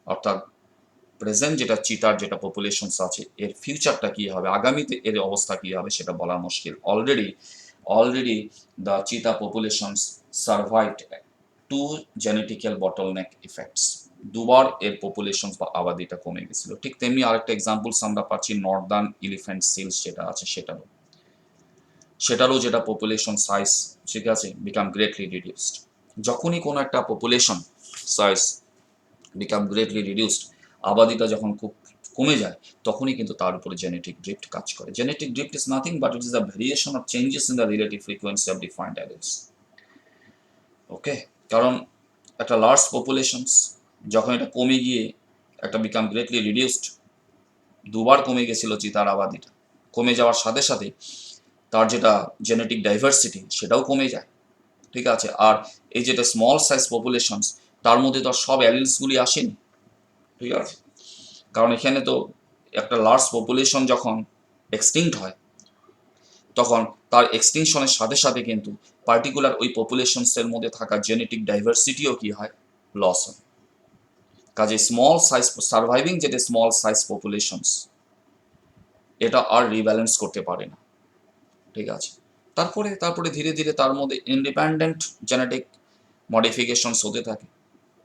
অর্থাৎ প্রেজেন্ট যেটা চিতার যেটা পপুলেশনস আছে এর ফিউচারটা কী হবে, আগামীতে এর অবস্থা কী হবে সেটা বলা মুশকিল। Already the cheetah populations survived to genetical bottleneck effects, দুবার এর পপুলেশন বা আবাদিটা কমে গেছিল। ঠিক তেমনি আরেকটা এক্সাম্পলস আমরা পাচ্ছি নর্দার্ন এলিফ্যান্ট সিলস যেটা আছে সেটারও যেটা পপুলেশন সাইজ, ঠিক আছে, বিকাম গ্রেটলি রিডিউসড। যখনই কোনো একটা population size become greatly reduced, আবাদিটা যখন খুব কমে যায়, তখনই কিন্তু তার উপরে জেনেটিক ড্রিফট কাজ করে। Genetic drift is nothing but it is a variation of changes in the relative frequency of different adults. Okay, কারণ একটা লার্জ পপুলেশনস যখন এটা কমে গিয়ে একটা বিকাম গ্রেটলি রিডিউসড, দুবার কমে গেছিল চিতার আবাদিটা, কমে যাওয়ার সাথে সাথে তার যেটা জেনেটিক ডাইভার্সিটি সেটাও কমে যায়, ঠিক আছে। আর এই যেটা স্মল সাইজ পপুলেশনস, তার মধ্যে তো আর সব অ্যালিলসগুলি আসেনি, ঠিক আছে, কারণ এখানে তো একটা লার্জ পপুলেশন যখন এক্সটিংক্ট হয়, তখন তার এক্সটিংশনের সাথে সাথে কিন্তু পার্টিকুলার ওই পপুলেশনসের মধ্যে থাকা জেনেটিক ডাইভার্সিটিও কি হয়, লস হয়। কাজে স্মল সাইজ সার্ভাইভিং যেটা স্মল সাইজ পপুলেশনস, এটা আর রিব্যালেন্স করতে পারে না, ঠিক আছে। তারপরে ধীরে ধীরে তার মধ্যে ইন্ডিপেন্ডেন্ট জেনেটিক মডিফিকেশনস হতে থাকে,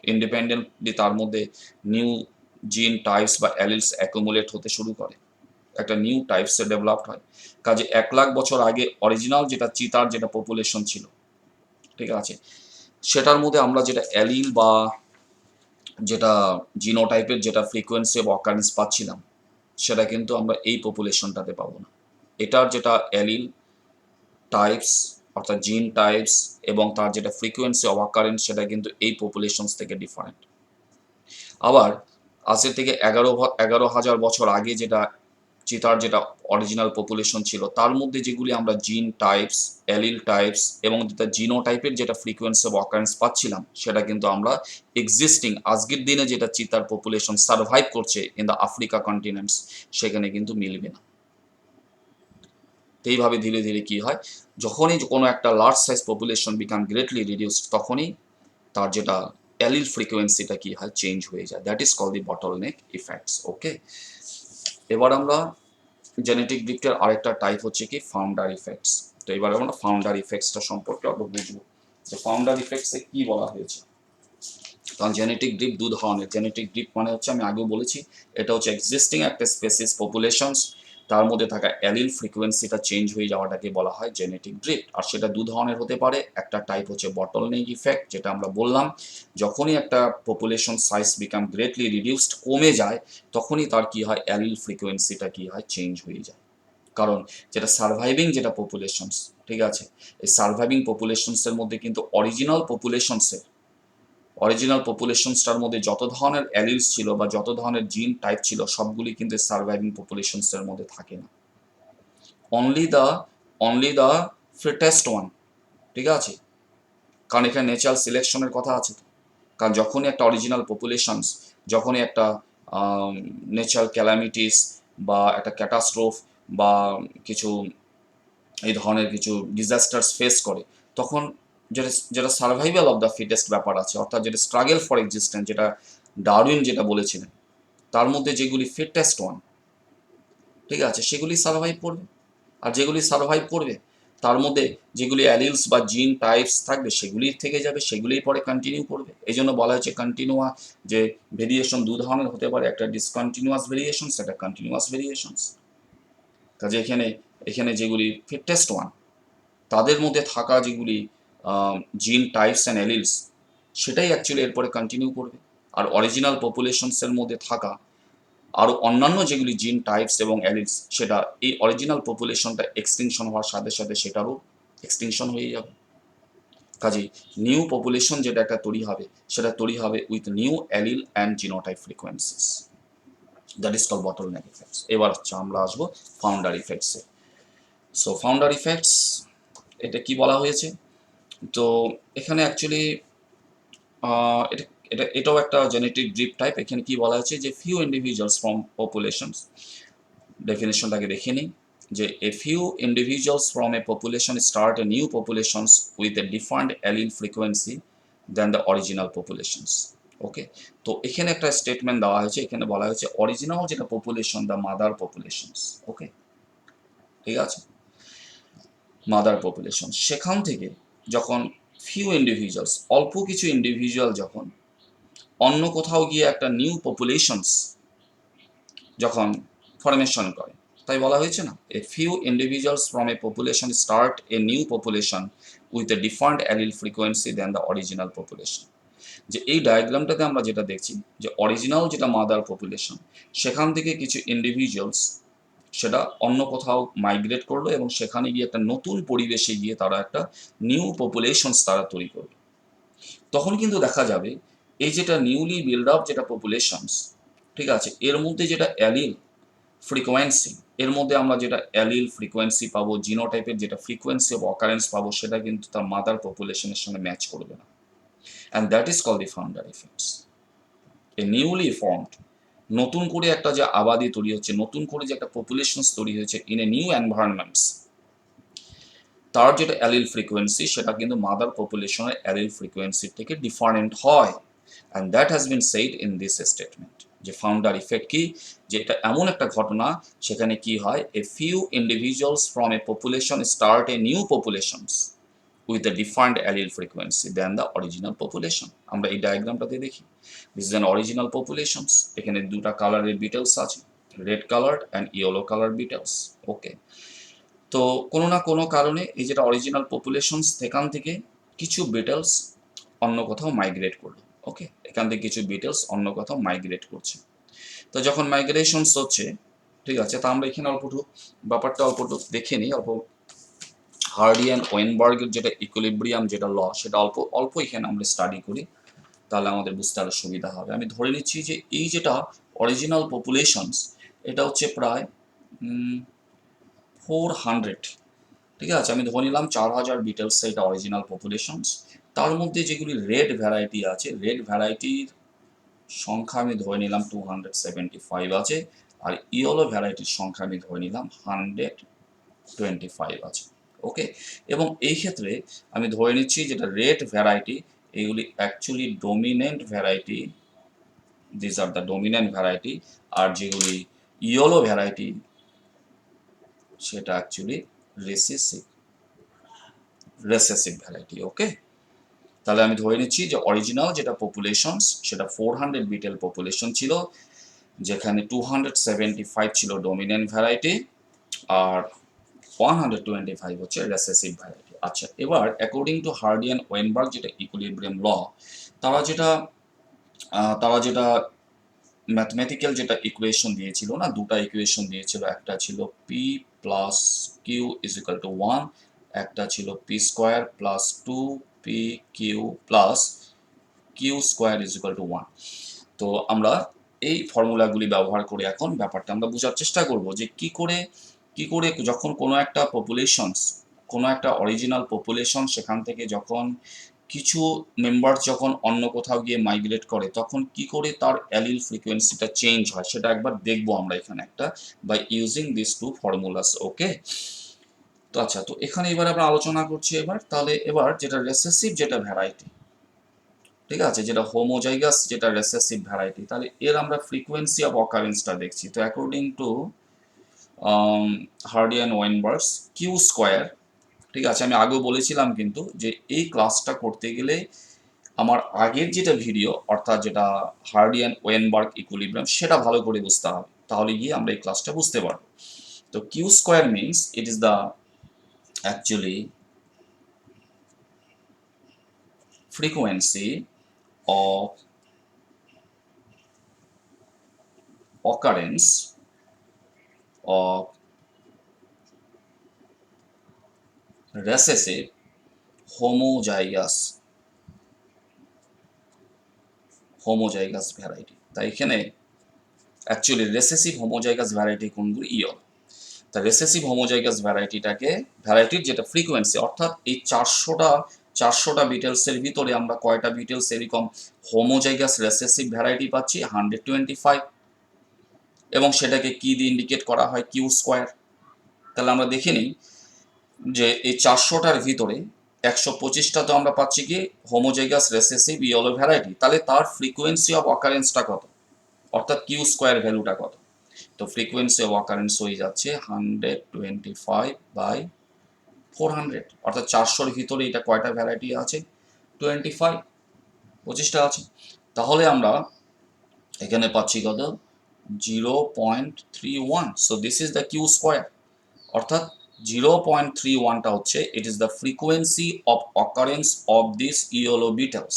ইন্ডিপেন্ডেন্টলি তার মধ্যে নিউ জিন টাইপস বা অ্যালিলস অ্যাকুমুলেট হতে শুরু করে, একটা নিউ টাইপসে ডেভেলপড হয়। কাজে 1,00,000 বছর আগে অরিজিনাল যেটা চিতার যেটা পপুলেশন ছিল, ঠিক আছে, সেটার মধ্যে আমরা যেটা অ্যালিল বা যেটা জিনোটাইপের যেটা ফ্রিকোয়েন্সি অফ অকারেন্স পাচ্ছিলাম, সেটা কিন্তু আমরা এই পপুলেশনটাতে পাবো না। এটার যেটা অ্যালিল টাইপস অর্থাৎ জিন টাইপস এবং তার যেটা ফ্রিকোয়েন্সি অফ অকারেন্স সেটা কিন্তু এই পপুলেশনস থেকে ডিফারেন্ট। আবার আজকে থেকে 11,000 বছর আগে যেটা চিতার যেটা অরিজিনাল পপুলেশন ছিল, তার মধ্যে যেগুলি আমরা জিন টাইপস, অ্যালিল টাইপস এবং যেটা জিনো টাইপের যেটা ফ্রিকোয়েন্সি অফ অকারেন্স পাচ্ছিলাম, সেটা কিন্তু আমরা এক্সিস্টিং আজকের দিনে যেটা চিতার পপুলেশন সার্ভাইভ করছে ইন দ্য আফ্রিকা কন্টিনেন্টস, সেখানে কিন্তু মিলবে না। এইভাবে ধীরে ধীরে কি হয়, যখনই কোনো একটা large size population become greatly reduced, তখনই তার যেটা অ্যালিল ফ্রিকোয়েন্সিটা কি হয়, চেঞ্জ হয়ে যায়। That is call the bottleneck effects. Okay, এবার আমরা জেনেটিক ড্রিফটের আরেকটা টাইপ হচ্ছে কি ফাউন্ডার ইফেক্টস। তো এবার আমরা ফাউন্ডার ইফেক্টসটা সম্পর্কে আমরা বুঝবো যে ফাউন্ডার ইফেক্টসে কি বলা হয়েছে। কারণ জেনেটিক ড্রিফট দু ধরনের। জেনেটিক ড্রিফট মানে হচ্ছে, আমি আগেও বলেছি, এটা হচ্ছে এক্সিস্টিং একটা স্পেসিস পপুলেশনস, তার মধ্যে থাকা অ্যালিল ফ্রিকোয়েন্সিটা চেঞ্জ হয়ে যাওয়াটাকে বলা হয় জেনেটিক ড্রিফট। আর সেটা দু ধরনের হতে পারে। একটা টাইপ হচ্ছে বটলনেক ইফেক্ট, যেটা আমরা বললাম যখনই একটা population size become greatly reduced, কমে যায়, তখনই তার কি হয়, অ্যালিল ফ্রিকোয়েন্সিটা কি হয়, চেঞ্জ হয়ে যায়। কারণ যেটা সার্ভাইভিং যেটা পপুলেশনস, ঠিক আছে, এই সার্ভাইভিং পপুলেশনসের মধ্যে কিন্তু অরিজিনাল পপুলেশনসটার মধ্যে যত ধরনের অ্যালিলস ছিল বা যত ধরনের জিন টাইপ ছিল, সবগুলি কিন্তু সার্ভাইভিং পপুলেশনসের মধ্যে থাকে না। অনলি দ্য ফিটেস্ট ওয়ান, ঠিক আছে, কারণ এখানে ন্যাচারাল সিলেকশনের কথা আছে তো। কারণ যখনই একটা অরিজিনাল পপুলেশনস, যখনই একটা ন্যাচারাল ক্যালামিটিস বা একটা ক্যাটাস্ট্রোফ বা কিছু এই ধরনের কিছু ডিজাস্টার্স ফেস করে, তখন যেটা যেটা সার্ভাইভাল অফ দ্য ফিটেস্ট ব্যাপার আছে, অর্থাৎ যেটা স্ট্রাগল ফর এক্সিস্টেন্স, যেটা ডারউইন যেটা বলেছিলেন, তার মধ্যে যেগুলি ফিটেস্ট ওয়ান, ঠিক আছে, সেগুলি সার্ভাইভ করবে। আর যেগুলি সার্ভাইভ করবে, তার মধ্যে যেগুলি অ্যালিলস বা জিন টাইপস থাকবে, সেগুলি থেকে যাবে, সেগুলিই পরে কন্টিনিউ করবে। এই জন্য বলা হয়েছে কন্টিনিউয়াস, যে ভেরিয়েশন দু ধরনের হতে পারে, একটা ডিসকন্টিনিউয়াস ভেরিয়েশনস, একটা কন্টিনিউয়াস ভেরিয়েশনস। কাজে এখানে এখানে যেগুলি ফিটেস্ট ওয়ান, তাদের মধ্যে থাকা যেগুলি জিন টাইপস অ্যান্ড অ্যালিলস, সেটাই অ্যাকচুয়ালি এরপরে কন্টিনিউ করবে। আর অরিজিনাল পপুলেশনসের মধ্যে থাকা আরও অন্যান্য যেগুলি জিন টাইপস এবং অ্যালিলস, সেটা এই অরিজিনাল পপুলেশনটা এক্সটিংশন হওয়ার সাথে সাথে সেটারও এক্সটিংশন হয়ে যাবে। কাজেই নিউ পপুলেশন যেটা একটা তৈরি হবে সেটা তৈরি হবে with new allele and genotype frequencies, that is call bottleneck effects. এবার হচ্ছে আমরা আসবো ফাউন্ডার ইফেক্টসে। সো ফাউন্ডার ইফেক্টস এটা কি বলা হয়েছে, তো এখানে অ্যাকচুয়ালি এটা এটাও একটা জেনেটিক ড্রিপ টাইপ। এখানে কি বলা হয়েছে যে ফিউ ইন্ডিভিজুয়ালস ফ্রম পপুলেশনস, ডেফিনেশনটাকে দেখে নিই যে a few individuals from a population start a new populations with a different allele frequency then the original populations. Okay, তো এখানে একটা স্টেটমেন্ট দেওয়া হয়েছে, এখানে বলা হয়েছে অরিজিনাল যেটা পপুলেশন দ্য মাদার পপুলেশনস। ওকে, ঠিক আছে, মাদার পপুলেশন সেখান থেকে যখন ফিউ ইন্ডিভিজুয়ালস অল্প কিছু ইন্ডিভিজুয়াল যখন অন্য কোথাও গিয়ে একটা নিউ পপুলেশনস যখন ফরমেশন করে, তাই বলা হয়েছে না a few individuals from a population start a new population with a different allele frequency then the original population. যে এই ডায়াগ্রামটাতে আমরা যেটা দেখছি যে অরিজিনাল যেটা মাদার পপুলেশন সেখান থেকে কিছু ইন্ডিভিজুয়ালস সেটা অন্য কোথাও মাইগ্রেট করলো এবং সেখানে গিয়ে একটা নতুন পরিবেশে গিয়ে তারা একটা নিউ পপুলেশনস তারা তৈরি করলো। তখন কিন্তু দেখা যাবে এই যেটা নিউলি বিল্ড আপ যেটা পপুলেশনস, ঠিক আছে, এর মধ্যে যেটা অ্যালিল ফ্রিকোয়েন্সি, এর মধ্যে আমরা যেটা অ্যালিল ফ্রিকোয়েন্সি পাবো, জিনোটাইপের যেটা ফ্রিকোয়েন্সি অফ অকারেন্স পাবো, সেটা কিন্তু তার মাদার পপুলেশনের সঙ্গে ম্যাচ করবে না, and that is call the founder effects. A newly formed, নতুন করে একটা যে আবাদি তৈরি হচ্ছে, নতুন করে যে একটা পপুলেশন তৈরি হয়েছে ইন এ নিউ এনভায়রনমেন্টস, তার যেটা অ্যালিল ফ্রিকোয়েন্সি সেটা কিন্তু মাদার পপুলেশনের অ্যালিল ফ্রিকোয়েন্সির থেকে ডিফারেন্ট হয়, and that has been said in this statement. যে ফাউন্ডার ইফেক্ট কি, যে এটা এমন একটা ঘটনা সেখানে কি হয় এ few individuals from a population start a new populations with a defined allele frequency than the original population। আমরা এই ডায়াগ্রামটাতে দেখি this is an original populations, এখানে দুটা কালারের বিটেলস আছে, red coloured and yellow colour beetles. Okay, তো কোনো না কোনো কারণে এই যেটা অরিজিনাল পপুলেশনস সেখান থেকে কিছু বিটেলস অন্য কোথাও মাইগ্রেট করলো। ওকে, এখান থেকে কিছু বিটেলস অন্য কোথাও মাইগ্রেট করছে। তো যখন মাইগ্রেশনস হচ্ছে, ঠিক আছে, তা আমরা এখানে অল্প একটু ব্যাপারটা অল্প একটু দেখে নিই। অল্প হার্ডি অ্যান্ড ওয়েনবার্গের যেটা ইকুইলিব্রিয়াম যেটা ল সেটা অল্প অল্প এখানে আমরা স্টাডি করি, তাহলে আমাদের বুঝতে আরও সুবিধা হবে। আমি ধরে নিচ্ছি যে এই যেটা অরিজিনাল পপুলেশনস এটা হচ্ছে প্রায় 400, ঠিক আছে, আমি ধরে নিলাম 4000 বিটেলস এটা অরিজিনাল পপুলেশনস। তার মধ্যে যেগুলি রেড ভ্যারাইটি আছে, রেড ভ্যারাইটির সংখ্যা আমি ধরে নিলাম 275 আছে, আর ইয়েলো ভ্যারাইটির সংখ্যা আমি ধরে নিলাম 125 আছে। ওকে, এবং এই ক্ষেত্রে আমি ধরে নিচ্ছি যেটা রেড ভ্যারাইটি এগুলি actually dominant variety, this are the dominant variety, আর যেগুলি ইয়েলো ভ্যারাইটি সেটা actually recessive recessive variety. Okay, তাহলে আমি ধরে নিচ্ছি যে অরিজিনাল যেটা পপুলেশনস সেটা 400 বিটেল পপুলেশন ছিল, যেখানে 275 ছিল ডোমিনেন্ট ভ্যারাইটি আর 125 হচ্ছে রেসেসিভ ভ্যারাইটি। আচ্ছা, এবার according to Hardy and Weinberg যেটা ইকুইলিব্রিয়াম ল, তারা যেটা তারা যেটা ম্যাথমেটিক্যাল যেটা ইকুয়েশন দিয়েছিল না, দুটা ইকুয়েশন দিয়েছিল, একটা ছিল p plus q is equal to 1, একটা ছিল p square plus 2 p q plus q square is equal to 1। তো আমরা এই ফর্মুলাগুলি ব্যবহার করে এখন ব্যাপারটা আমরা বোঝার চেষ্টা করব যে কি করে যখন কোনো একটা পপুলেশনস, কোনো একটা অরিজিনাল পপুলেশন সেখান থেকে যখন কিছু মেম্বার যখন অন্য কোথাও গিয়ে মাইগ্রেট করে তখন কি করে তার অ্যালিল ফ্রিকোয়েন্সিটা চেঞ্জ হয় সেটা একবার দেখবো আমরা এখানে একটা by using this two formulas. Okay, তো আচ্ছা, তো এখানে এবার আমরা আলোচনা করছি এবার তাহলে এবার যেটা রেসেসিভ যেটা ভ্যারাইটি, ঠিক আছে, যেটা হোমোজাইগাস যেটা রেসেসিভ ভ্যারাইটি, তাহলে এর আমরা ফ্রিকোয়েন্সি অফ অকারেন্সটা দেখছি। তো according to Hardy and Weinberg's q square, ঠিক আছে, আমি আগেও বলেছিলাম কিন্তু যে এই ক্লাসটা করতে গেলে আমার আগের যেটা ভিডিও অর্থাৎ যেটা হার্ডি অ্যান্ড ওয়েনবার্গ ইকুইলিব্রিয়াম সেটা ভালো করে বুঝতে হবে, তাহলে গিয়ে আমরা এই ক্লাসটা বুঝতে পারবো। তো q square means it is the actually frequency of occurrence of recessive homozygous variety. তাই এখানে অ্যাকচুয়ালি রেসেসিভ হোমোজাইগাস ভ্যারাইটি কোনগুলো? ইয়ল। তা রেসেসিভ হোমোজাইগাস ভ্যারাইটির যেটা ফ্রিকোয়েন্সি, অর্থাৎ এই 400টা বিটেলসের ভিতরে আমরা কয়টা বিটেলস এরকম হোমোজাইগাস রেসেসিভ ভ্যারাইটি পাচ্ছি? 125, এবং সেটাকে কি দিয়ে ইন্ডিকেট করা হয়? Q square. তাহলে আমরা দেখে নিই যে এই 400টার ভিতরে 125টা তো আমরা পাচ্ছি কি হোমোজাইগাস রেসেসিভ ইয়েলো ভ্যারাইটি, তাহলে তার ফ্রিকোয়েন্সি অফ অকারেন্সটা কত, অর্থাৎ কিউ স্কোয়ার ভ্যালুটা কত? তো ফ্রিকোয়েন্সি অফ অকারেন্স হয়ে যাচ্ছে 125/400, অর্থাৎ 400-র ভিতরে এটা কয়টা ভ্যারাইটি আছে? 25, 25টা আছে। তাহলে আমরা এখানে পাচ্ছি কত? 0.31। So this is the q square, অর্থাৎ 0.31টা হচ্ছে it is the frequency of occurrence of this yellow beetles.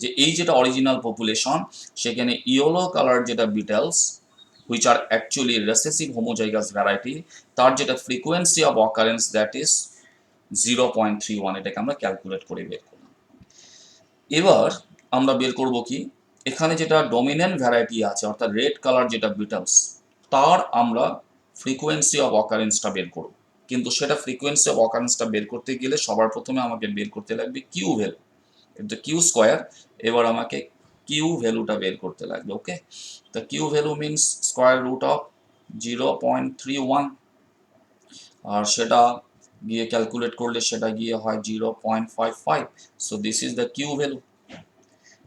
যে এই যেটা অরিজিনাল পপুলেশন, সেখানে ইয়েলো কালার যেটা beetles which are actually recessive homozygous variety, তার যেটা frequency of occurrence that is 0.31, এটাকে আমরা ক্যালকুলেট করে বের করলাম। এবার আমরা বের করব কি, এখানে যেটা ডমিনেন্ট ভ্যারাইটি আছে অর্থাৎ রেড কালার যেটা বিটেলস, তার আমরা ফ্রিকোয়েন্সি অফ অকারেন্সটা বের করব। কিন্তু সেটা ফ্রিকোয়েন্সি অফ অকারেন্সটা বের করতে গেলে সবার প্রথমে আমাকে বের করতে লাগবে কিউ ভ্যালু, কিন্তু কিউ স্কোয়ার। এবার আমাকে কিউ ভ্যালুটা বের করতে লাগবে। ওকে, তো q value means square root of 0.31, আর সেটা গিয়ে ক্যালকুলেট করলে সেটা গিয়ে হয় 0.55। So this is the q value.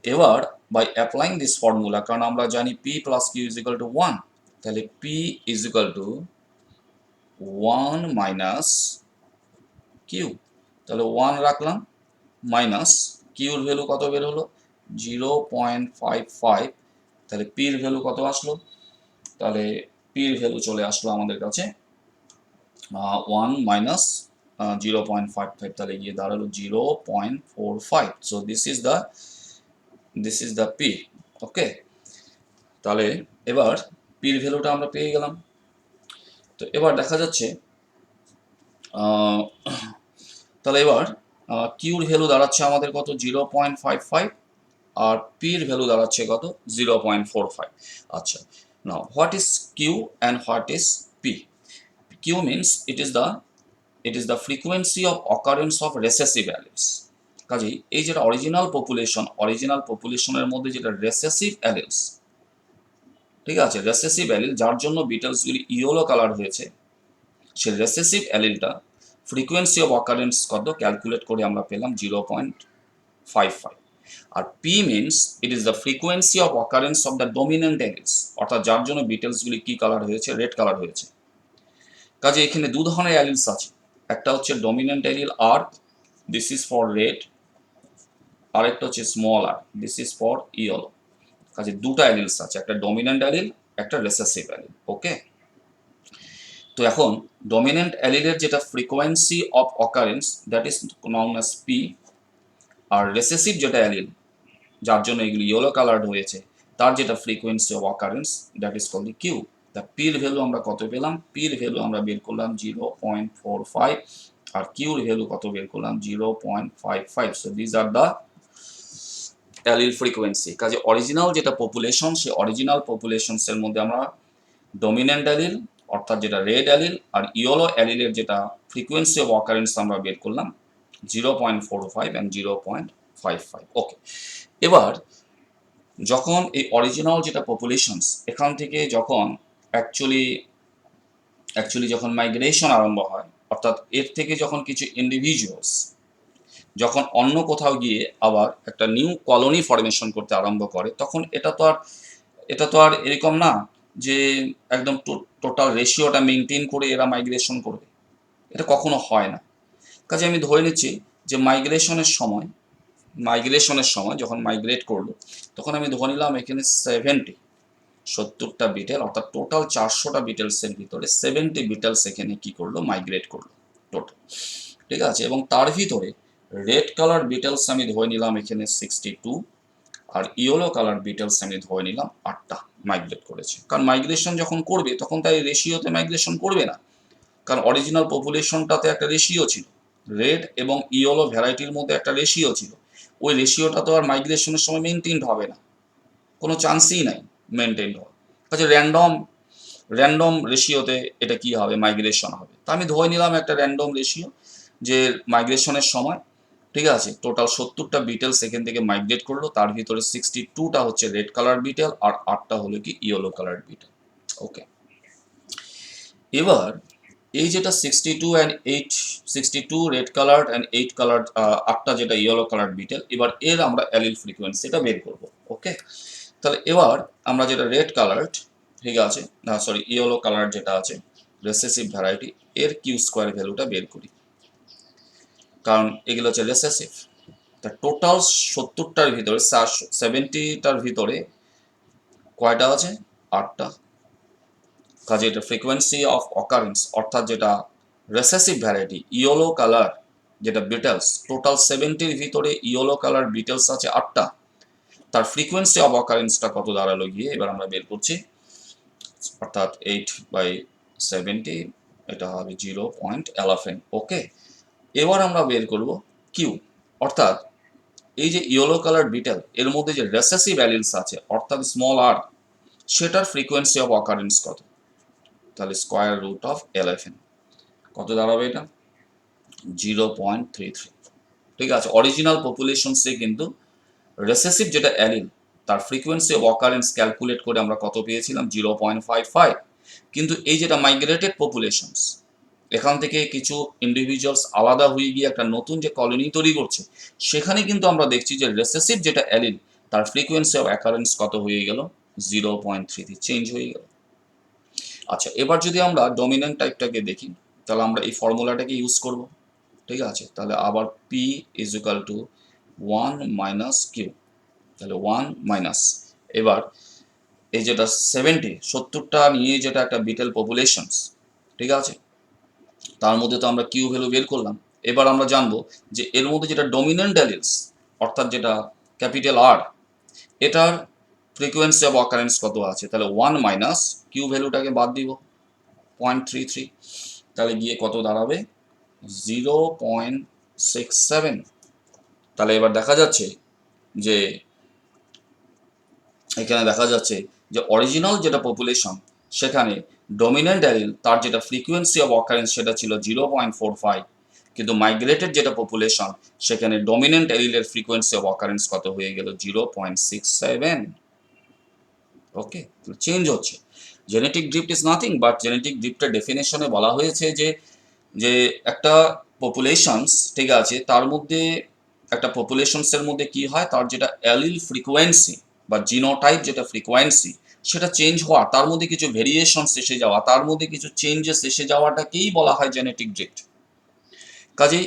এবার বাই অ্যাপ্লাইং দিস ফর্মুলা, কারণ আমরা জানি p plus q is equal to 1, তাহলে p is equal to 1 minus q, তাহলে 1 রাখলাম মাইনাস কিউর ভ্যালু কত বের হলো? 0.55। তাহলে পির ভ্যালু কত আসলো? তাহলে পির ভ্যালু চলে আসলো আমাদের কাছে 1 মাইনাস 0.55, তাহলে গিয়ে দাঁড়ালো 0.45। So this is the p. Okay, তাহলে এবার পির ভ্যালুটা আমরা পেয়ে গেলাম। তো এবার দেখা যাচ্ছে তাহলে এবার কিউর ভ্যালু দাঁড়াচ্ছে আমাদের কত? 0.55, আর পির ভ্যালু দাঁড়াচ্ছে কত? 0.45। আচ্ছা, now what is q and what is p? Q means it is the frequency of occurrence of recessive alleles। কাজেই এই যেটা অরিজিনাল পপুলেশনের মধ্যে যেটা রেসেসিভ অ্যালেলস, ঠিক আছে, রেসেসিভ অ্যালিল যার জন্য বিটেলসগুলি ইয়েলো কালার হয়েছে, সেই রেসেসিভ অ্যালিলটা ফ্রিকোয়েন্সি অফ অকারেন্স কত ক্যালকুলেট করে আমরা পেলাম 0.55। আর p means it is the frequency of occurrence of the dominant alleles, অর্থাৎ যার জন্য বিটেলসগুলি কি কালার হয়েছে? রেড কালার হয়েছে। কাজে এখানে দু ধরনের অ্যালিলস আছে, একটা হচ্ছে dominant allele R, this is for red, আর একটা হচ্ছে small r, this is for yellow. কাজে দুটো অ্যালিলস আছে, একটা ডমিনেন্ট অ্যালিল, একটা রেসেসিভ অ্যালিল। ওকে, তো এখন ডমিনেন্ট অ্যালিলের যেটা frequency of occurrence that is known as p, আর রেসেসিভ যেটা অ্যালিল যার জন্য এগুলি ইয়েলো কালার্ড হয়েছে, তার যেটা frequency of occurrence that is called q. The পির ভ্যালু আমরা কত পেলাম? পির ভ্যালু আমরা বের করলাম 0.45, আর কিউর ভ্যালু কত বের করলাম? 0.55। So this are the allele frequency. কাজে অরিজিনাল যেটা পপুলেশন, সেই অরিজিনাল পপুলেশনসের মধ্যে আমরা ডমিনেন্ট অ্যালিল অর্থাৎ যেটা রেড অ্যালিল আর ইয়েলো অ্যালিলের যেটা ফ্রিকোয়েন্সি অফ অকারেন্স আমরা বের করলাম 0.45 অ্যান্ড 0.55। ওকে, এবার যখন এই অরিজিনাল যেটা পপুলেশনস এখান থেকে যখন অ্যাকচুয়ালি যখন মাইগ্রেশন আরম্ভ হয়, অর্থাৎ এর থেকে যখন কিছু ইন্ডিভিজুয়ালস যখন অন্য কোথাও গিয়ে আবার একটা নিউ কলোনি ফরমেশন করতে আরম্ভ করে, তখন এটা তো আর এরকম না যে একদম টোটাল রেশিওটা মেনটেন করে এরা মাইগ্রেশন করবে, এটা কখনো হয় না। কাজে আমি ধরে নিচ্ছি যে মাইগ্রেশনের সময় যখন মাইগ্রেট করলো, তখন আমি ধরে নিলাম এখানে 70টা বিটেল, অর্থাৎ টোটাল 400টা বিটেলসের ভিতরে 70 বিটেলস এখানে কি করলো? মাইগ্রেট করলো টোটাল, ঠিক আছে। এবং তার ভিতরে রেড কালার বিটেলস আমি ধরে নিলাম এখানে 62, আর ইয়েলো কালার বিটেলস আমি ধরে নিলাম 8টা মাইগ্রেট করেছে। কারণ মাইগ্রেশন যখন করবে তখন তাই রেশিওতে মাইগ্রেশন করবে না, কারণ অরিজিনাল পপুলেশনটাতে একটা রেশিও ছিল, রেড এবং ইয়েলো ভ্যারাইটির মধ্যে একটা রেশিও ছিল, ওই রেশিওটা তো আর মাইগ্রেশনের সময় মেনটেন হবে না, কোনো চান্সই নাই মেনটেন হওয়ার কাছে। র্যান্ডম রেশিওতে এটা কি হবে, মাইগ্রেশন হবে। তা আমি ধরে নিলাম একটা র্যান্ডম রেশিও, যে মাইগ্রেশনের সময় ঠিক আছে টোটাল 70টা বিটেল সেখান থেকে মাইগ্রেট করলো, তার ভিতরে 62টা হচ্ছে রেড কালার বিটেল আর 8টা হলো কি ইয়েলো কালার বিটেল। ওকে, এবার এই যেটা 62 রেড কালার অ্যান্ড 8 কালার, 8টা যেটা ইয়েলো কালার বিটেল, এবার এর আমরা অ্যালিল ফ্রিকোয়েন্সিটা বের করব। ওকে, তাহলে এবার আমরা যেটা রেড কালার ঠিক আছে, না সরি ইয়েলো কালার যেটা আছে রেসেসিভ ভ্যারাইটি, এর কিউ স্কোয়ার ভ্যালুটা বের করি, কারণ এগুলো হচ্ছে রেসেসিভ। তা টোটাল 70টার ভিতরে 70টার ভিতরে কয়টা আছে, 8টা। কাজে এটা ফ্রিকোয়েন্সি অফ অকারেন্স, অর্থাৎ যেটা রেসেসিভ ভ্যারাইটি ইয়েলো কালার যেটা বিটেলস, টোটাল 70র ভিতরে ইয়েলো কালার বিটেলস আছে 8টা, তার ফ্রিকোয়েন্সি অফ অকারেন্সটা কত দাঁড়ালো গিয়ে এবার আমরা বের করছি, অর্থাৎ 8/70, এটা হবে 0.11। ওকে, এবার আমরা বের করব কিউ, অর্থাৎ এই যে ইয়েলো কালার বিটেল এর মধ্যে যে রেসেসিভ অ্যালিলস আছে অর্থাৎ স্মল আর, সেটার ফ্রিকোয়েন্সি অফ অকারেন্স কত, তাহলে স্কোয়ার রুট অফ 11 কত দাঁড়াবে, এটা 0.33। ঠিক আছে, অরিজিনাল পপুলেশনসে কিন্তু রেসেসিভ যেটা অ্যালিল তার ফ্রিকোয়েন্সি অফ অকারেন্স ক্যালকুলেট করে আমরা কত পেয়েছিলাম, 0.55। কিন্তু এই যেটা মাইগ্রেটেড পপুলেশনস, এখান থেকে কিছু ইন্ডিভিজুয়ালস আলাদা হয়ে গিয়ে একটা নতুন যে কলোনি তৈরি করছে, সেখানে কিন্তু আমরা দেখছি যে রেসেসিভ যেটা অ্যালিল তার ফ্রিকোয়েন্সি অফ অ্যাকারেন্স কত হয়ে গেল, 0.33 চেঞ্জ হয়ে গেল। আচ্ছা, এবার যদি আমরা ডমিনেন্ট টাইপটাকে দেখি, তাহলে আমরা এই ফর্মুলাটাকে ইউজ করব। ঠিক আছে, তাহলে আবার p is equal to 1 minus q, তাহলে 1 মাইনাস, এবার এই যেটা 70টা নিয়ে যেটা একটা বিটেল পপুলেশনস, ঠিক আছে, তার মধ্যে তো আমরা কিউ ভ্যালু বের করলাম। এবার আমরা জানবো যে এর মধ্যে যেটা ডমিনেন্ট অ্যালিলস অর্থাৎ যেটা ক্যাপিটাল আর, এটার ফ্রিকোয়েন্সি অফ অকারেন্স কত আছে, তাহলে 1 মাইনাস কিউ ভ্যালুটাকে বাদ দিব 0.33, তাহলে গিয়ে কত দাঁড়াবে, 0.67। তাহলে এবার দেখা যাচ্ছে যে এখানে দেখা যাচ্ছে যে অরিজিনাল যেটা পপুলেশন সেখানে ডমিনেন্ট অ্যালিল তার যেটা ফ্রিকোয়েন্সি অফ অকারেন্স সেটা ছিল 0.45, কিন্তু মাইগ্রেটেড যেটা পপুলেশন সেখানে ডমিনেন্ট অ্যালিলের ফ্রিকোয়েন্সি অফ অকারেন্স কত হয়ে গেল, 0.67। ওকে, চেঞ্জ হচ্ছে। Genetic drift is nothing but genetic ড্রিফটের ডেফিনেশনে বলা হয়েছে যে যে একটা পপুলেশনস ঠিক আছে, তার মধ্যে একটা পপুলেশনসের মধ্যে কি হয়, তার যেটা অ্যালিল ফ্রিকোয়েন্সি বা জিনোটাইপ যেটা ফ্রিকোয়েন্সি সেটা চেঞ্জ হওয়া, তার মধ্যে কিছু ভেরিয়েশনস এসে যাওয়া, তার মধ্যে কিছু চেঞ্জেস এসে যাওয়াটাকেই বলা হয় জেনেটিক ড্রিফট। কাজেই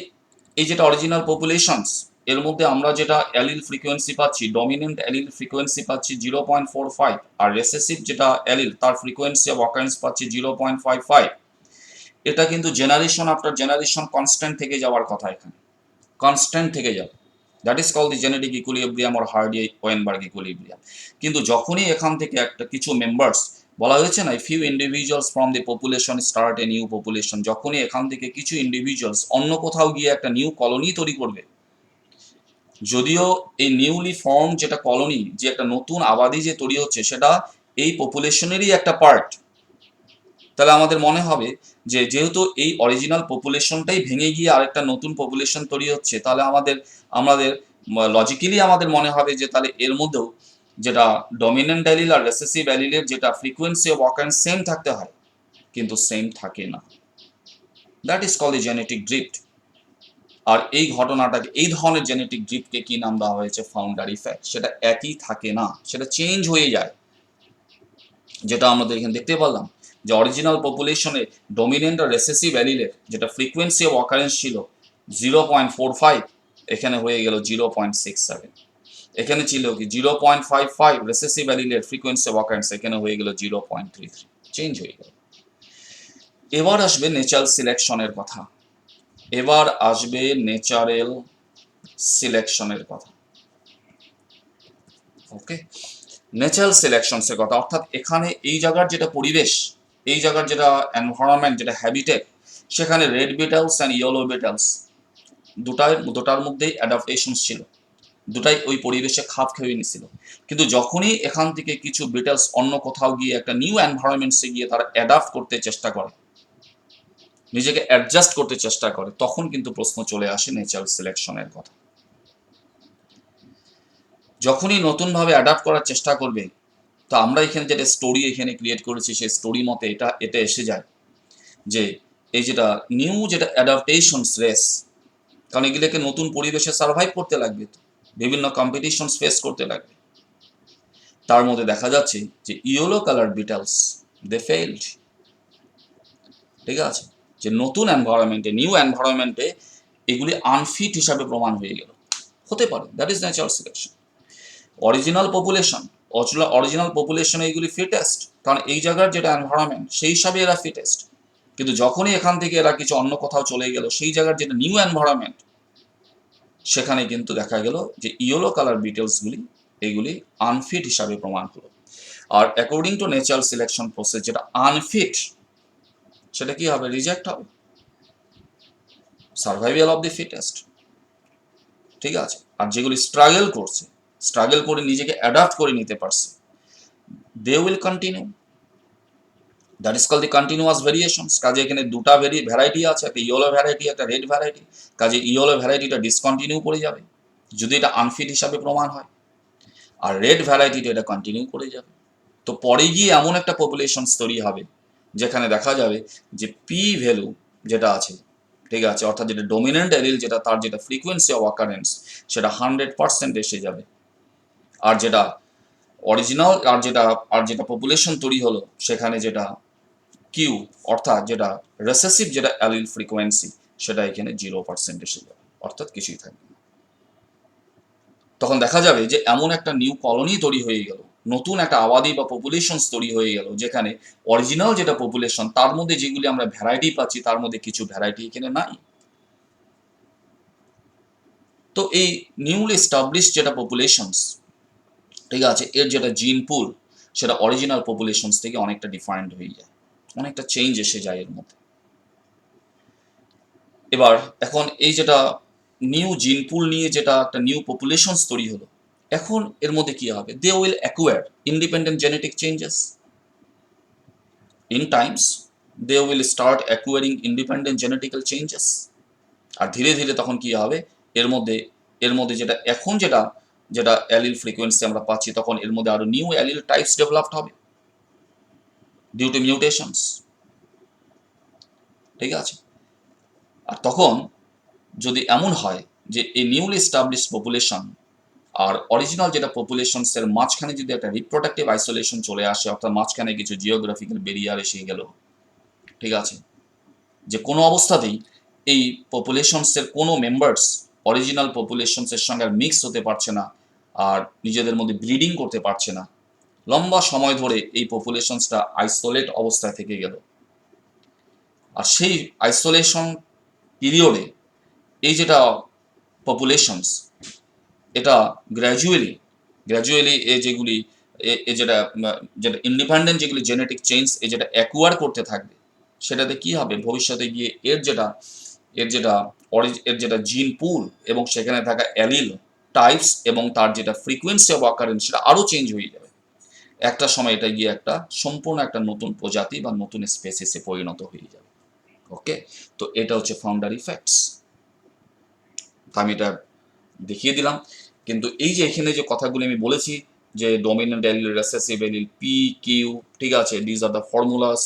এই যেটা অরিজিনাল পপুলেশনস এর মধ্যে আমরা যেটা অ্যালিল ফ্রিকোয়েন্সি পাচ্ছি, ডমিনেন্ট অ্যালিল ফ্রিকোয়েন্সি পাচ্ছি 0.45, আর রেসেসিভ যেটা অ্যালিল তার ফ্রিকোয়েন্সি অফ অকারেন্স পাচ্ছি 0.55। এটা কিন্তু জেনারেশন আফটার জেনারেশন কনস্ট্যান্ট থেকে যাওয়ার কথা, এখানে কনস্ট্যান্ট থেকে যাবে, that is call the genetic equilibrium or Hardy Weinberg equilibrium. কিন্তু যখনই এখান থেকে একটা কিছু মেম্বার্স বলা হয়েছে না, few individuals from the population start a new population, যখনই এখান থেকে কিছু ইন্ডিভিজুয়ালস অন্য কোথাও গিয়ে একটা নিউ কলোনি তৈরি করবে, যদিও এই নিউলি ফর্ম যেটা কলোনি, যে একটা নতুন আবাদি যে তৈরি হচ্ছে সেটা এই পপুলেশনেরই একটা পার্ট, তাহলে আমাদের মনে হবে যে যেহেতু এই অরিজিনাল পপুলেশনটাই ভেঙে গিয়ে আরেকটা নতুন পপুলেশন তৈরি হচ্ছে, তাহলে আমাদের আমাদের লজিক্যালি আমাদের মনে হবে যে তাহলে এর মধ্যেও যেটা ডমিনেন্ট অ্যালিল আর রেসেসিভ অ্যালিলের যেটা ফ্রিকোয়েন্সি অফ অকারেন্স সেম থাকতে হয়, কিন্তু সেম থাকে না, that is called genetic drift. আর এই ঘটনাটাকে, এই ধরনের জেনেটিক ড্রিফটকে কি নাম দেওয়া হয়েছে, ফাউন্ডার ইফেক্ট। সেটা একই থাকে না, সেটা চেঞ্জ হয়ে যায়, যেটা আমাদের এখানে দেখতে পারলাম যে অরিজিনাল পপুলেশনে ডমিনেন্ট আর রেসেসিভ অ্যালিলের যেটা ফ্রিকোয়েন্সি অফ অকারেন্স ছিল 0.45, এখানে হয়ে গেল 0.67। এখানে ছিল কি 0.55 রেসেসিভ অ্যালিলের ফ্রিকোয়েন্সি অফ অকারেন্স, এখানে হয়ে গেল 0.33, চেঞ্জ হয়ে গেল। এবার আসবে ন্যাচারাল সিলেকশনের কথা, এবার আসবে ন্যাচারাল সিলেকশনের কথা। ওকে, ন্যাচারাল সিলেকশনসের কথা, অর্থাৎ এখানে এই জায়গার যেটা পরিবেশ, এই জায়গার যেটা এনভায়রনমেন্ট, যেটা হ্যাবিটেট, সেখানে রেড বিটেলস অ্যান্ড ইয়েলো বিটেলস দুটার মধ্যেই অ্যাডাপ্টেশন ছিল, দুটাই ওই পরিবেশে খাপ খেয়ে নিছিল। কিন্তু যখনই এখান থেকে কিছু বিটলস অন্য কোথাও গিয়ে একটা নিউ এনভায়রনমেন্টসে গিয়ে তারা অ্যাডাপ্ট করতে চেষ্টা করে, নিজেকে অ্যাডজাস্ট করতে চেষ্টা করে, তখন কিন্তু প্রশ্ন চলে আসে ন্যাচারাল সিলেকশনের কথা। যখনই নতুনভাবে অ্যাডাপ্ট করার চেষ্টা করবে, তো আমরা এখানে যেটা স্টোরি এখানে ক্রিয়েট করেছি সেই স্টোরি মতে এটা এসে যায় যে এই যেটা নিউ যেটা অ্যাডাপ্টেশনস রেস, কারণ এগুলোকে নতুন পরিবেশে সার্ভাইভ করতে লাগবে, বিভিন্ন কম্পিটিশন ফেস করতে লাগবে। তার মধ্যে দেখা যাচ্ছে যে ইয়েলো কালার বিটলস দে ফেইলড, ঠিক আছে, যে নতুন এনভায়রনমেন্টে নিউ এনভায়রনমেন্টে এগুলি আনফিট হিসাবে প্রমাণ হয়ে গেল, হতে পারে, that is natural selection. Original পপুলেশনে এগুলি ফিটেস্ট, কারণ এই জায়গার যেটা এনভায়রনমেন্ট সেই হিসাবে এরা ফিটেস্ট। কিন্তু যখনই এখান থেকে এরা কিছু অন্য কোথাও চলে গেল, সেই জায়গার যেটা নিউ এনভায়রনমেন্ট, সেখানে কিন্তু দেখা গেল যে ইয়েলো কালার বিটেলসগুলি এগুলি আনফিট হিসাবে প্রমাণ হলো। আর according to natural selection process যেটা আনফিট, সেটা কি হবে? রিজেক্ট হবে, সার্ভাইভাল অফ দি ফিটেস্ট, ঠিক আছে। আর যেগুলি স্ট্রাগল করে নিজেকে অ্যাডাপ্ট করে নিতে পারছে, they will continue, that is call the continuous variations. কাজে এখানে দুটা ভ্যারাইটি আছে, একটা ইয়েলো ভ্যারাইটি, একটা রেড ভ্যারাইটি। কাজে ইয়েলো ভ্যারাইটিটা ডিসকন্টিনিউ করে যাবে যদি এটা আনফিট হিসাবে প্রমাণ হয়, আর রেড ভ্যারাইটিটা এটা কন্টিনিউ করে যাবে। তো পরে গিয়ে এমন একটা পপুলেশন তৈরি হবে যেখানে দেখা যাবে যে পি ভ্যালু যেটা আছে, ঠিক আছে, অর্থাৎ যেটা ডোমিনেন্ট অ্যালিল, যেটা তার যেটা ফ্রিকোয়েন্সি অফ অকারেন্স সেটা 100% এসে যাবে। আর যেটা অরিজিনাল আর যেটা পপুলেশন তৈরি হলো সেখানে যেটা কিউ, অর্থাৎ যেটা রেসেসিভ যেটা অ্যালিল ফ্রিকোয়েন্সি, সেটা এখানে 0% এসে যাবে, অর্থাৎ কিছুই থাকবে না। তখন দেখা যাবে যে এমন একটা নিউ কলোনি তৈরি হয়ে গেল, নতুন একটা আবাদি বা পপুলেশন তৈরি হয়ে গেল, যেখানে অরিজিনাল যেটা পপুলেশন তার মধ্যে যেগুলি আমরা ভ্যারাইটি পাচ্ছি তার মধ্যে কিছু ভ্যারাইটি এখানে নাই। তো এই নিউলি এস্টাবলিশ যেটা পপুলেশনস, ঠিক আছে, এর যেটা জিন পুল সেটা অরিজিনাল পপুলেশনস থেকে অনেকটা ডিফারেন্ট হয়ে যায়, অনেকটা চেঞ্জ এসে যায় এর মধ্যে। এবার এখন এই যেটা নিউ জিন পুল নিয়ে যেটা একটা নিউ পপুলেশনস তৈরি হলো, এখন এর মধ্যে কি হবে? They will acquire independent genetic changes in times, they will start acquiring independent genetical changes. আর ধীরে ধীরে তখন কি হবে, এর মধ্যে যেটা এখন যেটা যেটা অ্যালিল ফ্রিকোয়েন্সি আমরা পাচ্ছি, তখন এর মধ্যে আরো নিউ অ্যালিল টাইপস ডেভেলপড হবে ডিউ টু মিউটেশনস, ঠিক আছে। আর তখন যদি এমন হয় যে এই নিউলি এস্টাবলিশ পপুলেশন আর অরিজিনাল যেটা পপুলেশনসের মাঝখানে যদি একটা রিপ্রোডাক্টিভ আইসোলেশন চলে আসে, অর্থাৎ মাঝখানে কিছু জিওগ্রাফিক্যাল বেরিয়ার এসে গেল, ঠিক আছে, যে কোনো অবস্থাতেই এই পপুলেশনসের কোনো মেম্বার্স অরিজিনাল পপুলেশনসের সঙ্গে আর মিক্স হতে পারছে না, আর নিজেদের মধ্যে ব্রিডিং করতে পারছে না, লম্বা সময় ধরে এই পপুলেশনসটা আইসোলেট অবস্থায় থেকে গেল। আর সেই আইসোলেশন পিরিয়ডে এই যেটা পপুলেশনস, এটা গ্র্যাজুয়ালি এ যেগুলি যেটা যেটা ইন্ডিপেন্ডেন্ট যেগুলি জেনেটিক চেঞ্জ যেটা অ্যাকুয়ার করতে থাকবে, সেটাতে কি হবে ভবিষ্যতে গিয়ে এর যেটা জিন পুল এবং সেখানে থাকা অ্যালিল টাইপস এবং তার যেটা ফ্রিকোয়েন্সি অফ অকারেন্স সেটা আরও চেঞ্জ হয়ে যাবে। একটা সময় এটা গিয়ে একটা সম্পূর্ণ একটা নতুন প্রজাতি বা নতুন স্পেসিসে পরিণত হয়ে যাবে। ওকে, তো এটা হচ্ছে ফাউন্ডার ইফেক্টস। আমি এটা দেখিয়ে দিলাম। কিন্তু এই যে এখানে যে কথাগুলি আমি বলেছি যে dominant allele, recessive allele, p q, ঠিক আছে, these are the formulas.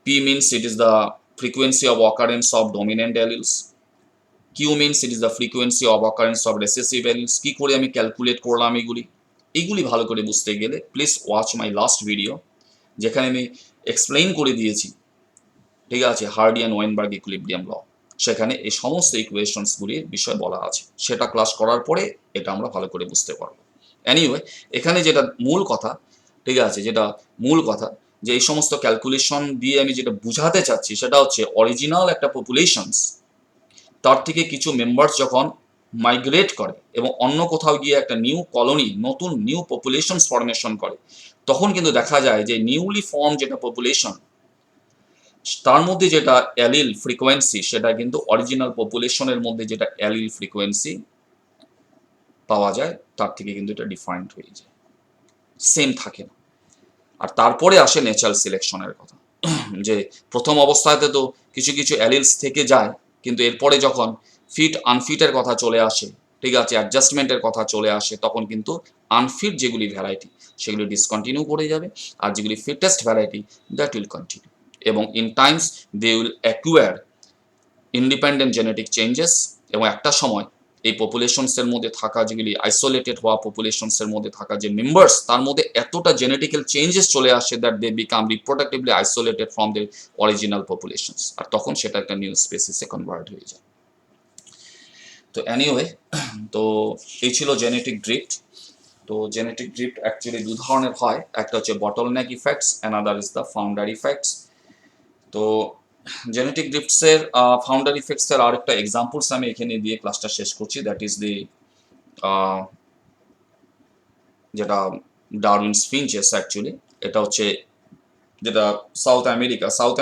P means it is the frequency of occurrence of dominant alleles, q means it is the frequency of occurrence of recessive alleles. কি করে আমি calculate করলাম এইগুলি ভালো করে বুঝতে গেলে please watch my last video, যেখানে আমি এক্সপ্লেইন করে দিয়েছি, ঠিক আছে, হার্ডি অ্যান্ড ওয়েনবার্গ ইকুইলিব্রিয়াম ল। সেখানে এই সমস্ত ইকুয়েশনসগুলির বিষয় বলা আছে, সেটা ক্লাস করার পরে এটা আমরা ভালো করে বুঝতে পারবো। এনিওয়ে, এখানে যেটা মূল কথা, ঠিক আছে, যেটা মূল কথা যে এই সমস্ত ক্যালকুলেশন দিয়ে আমি যেটা বুঝাতে চাচ্ছি সেটা হচ্ছে অরিজিনাল একটা পপুলেশনস, তার থেকে কিছু মেম্বার্স যখন মাইগ্রেট করে এবং অন্য কোথাও গিয়ে একটা নিউ কলোনি, নতুন নিউ পপুলেশনস ফরমেশন করে, তখন কিন্তু দেখা যায় যে নিউলি ফর্ম যেটা পপুলেশন তার মধ্যে যেটা অ্যালিল ফ্রিকোয়েন্সি সেটা কিন্তু অরিজিনাল পপুলেশনের মধ্যে যেটা অ্যালিল ফ্রিকোয়েন্সি পাওয়া যায় তার থেকে কিন্তু এটা ডিফারেন্ট হয়ে যায়, সেম থাকে না। আর তারপরে আসে ন্যাচারাল সিলেকশনের কথা, যে প্রথম অবস্থাতে তো কিছু কিছু অ্যালিলস থেকে যায়, কিন্তু এরপরে যখন ফিট আনফিটের কথা চলে আসে, ঠিক আছে, অ্যাডজাস্টমেন্টের কথা চলে আসে, তখন কিন্তু আনফিট যেগুলি ভ্যারাইটি সেগুলি ডিসকন্টিনিউ করে যাবে, আর যেগুলি fittest variety that will continue, এবং in times they will acquire independent genetic changes, এবং একটা সময় এই পপুলেশনসের মধ্যে থাকা যেগুলি আইসোলেটেড হওয়া পপুলেশনসের মধ্যে থাকা যে মেম্বার্স, তার মধ্যে এতটা জেনেটিক্যাল চেঞ্জেস চলে আসে that they become reproductively isolated from the original populations, আর তখন সেটা একটা নিউ স্পেসিসে কনভার্ট হয়ে যায়। তো এনিওয়ে, তো এই ছিল জেনেটিক ড্রিফট। তো জেনেটিক ড্রিফট অ্যাকচুয়ালি দু ধরনের হয়, একটা হচ্ছে bottleneck effects, another is the founder effects. তো জেনেটিক ড্রিফটসের ফাউন্ডার ইফেক্টসের আরেকটা এক্সাম্পলস আমি এখানে দিয়ে ক্লাসটা শেষ করছি, দ্যাট ইজ দি যেটা ডারউইনস ফিঞ্চেস। অ্যাকচুয়ালি এটা হচ্ছে যেটা সাউথ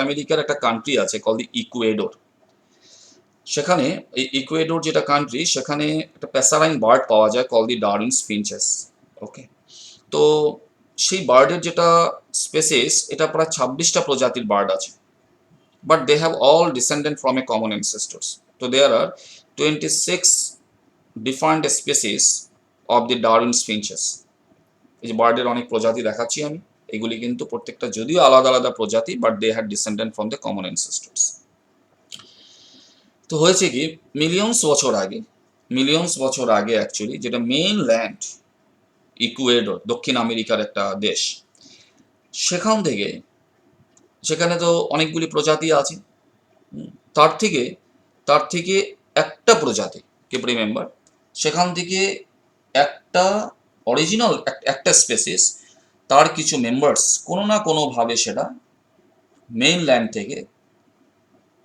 আমেরিকার একটা কান্ট্রি আছে কল দি ইকুয়েডর। সেখানে এই ইকুয়েডর যেটা কান্ট্রি, সেখানে একটা প্যাসারাইন বার্ড পাওয়া যায় কল দি ডারউইনস ফিঞ্চেস। ওকে, তো সেই বার্ডের যেটা স্পেসিস, এটা প্রায় 26টা প্রজাতির বার্ড আছে, but they have all descended from a common ancestors. So there are 26 different species of the Darwin's finches. এই যে বার্ডের অনেক প্রজাতি দেখাচ্ছি আমি, এগুলি কিন্তু প্রত্যেকটা যদিও আলাদা আলাদা প্রজাতি, but they had descendant from the common ancestors. তো হয়েছে কি, মিলিয়নস বছর আগে অ্যাকচুয়ালি যেটা মেইন ল্যান্ড ইকুয়েডর, দক্ষিণ আমেরিকার একটা দেশ, সেখানে তো অনেকগুলি প্রজাতি আছে। তার থেকে একটা প্রজাতি, কিপ রিমেম্বার, সেখান থেকে একটা অরিজিনাল একটা স্পেসিস, তার কিছু মেম্বার্স কোনো না কোনোভাবে সেটা মেইনল্যান্ড থেকে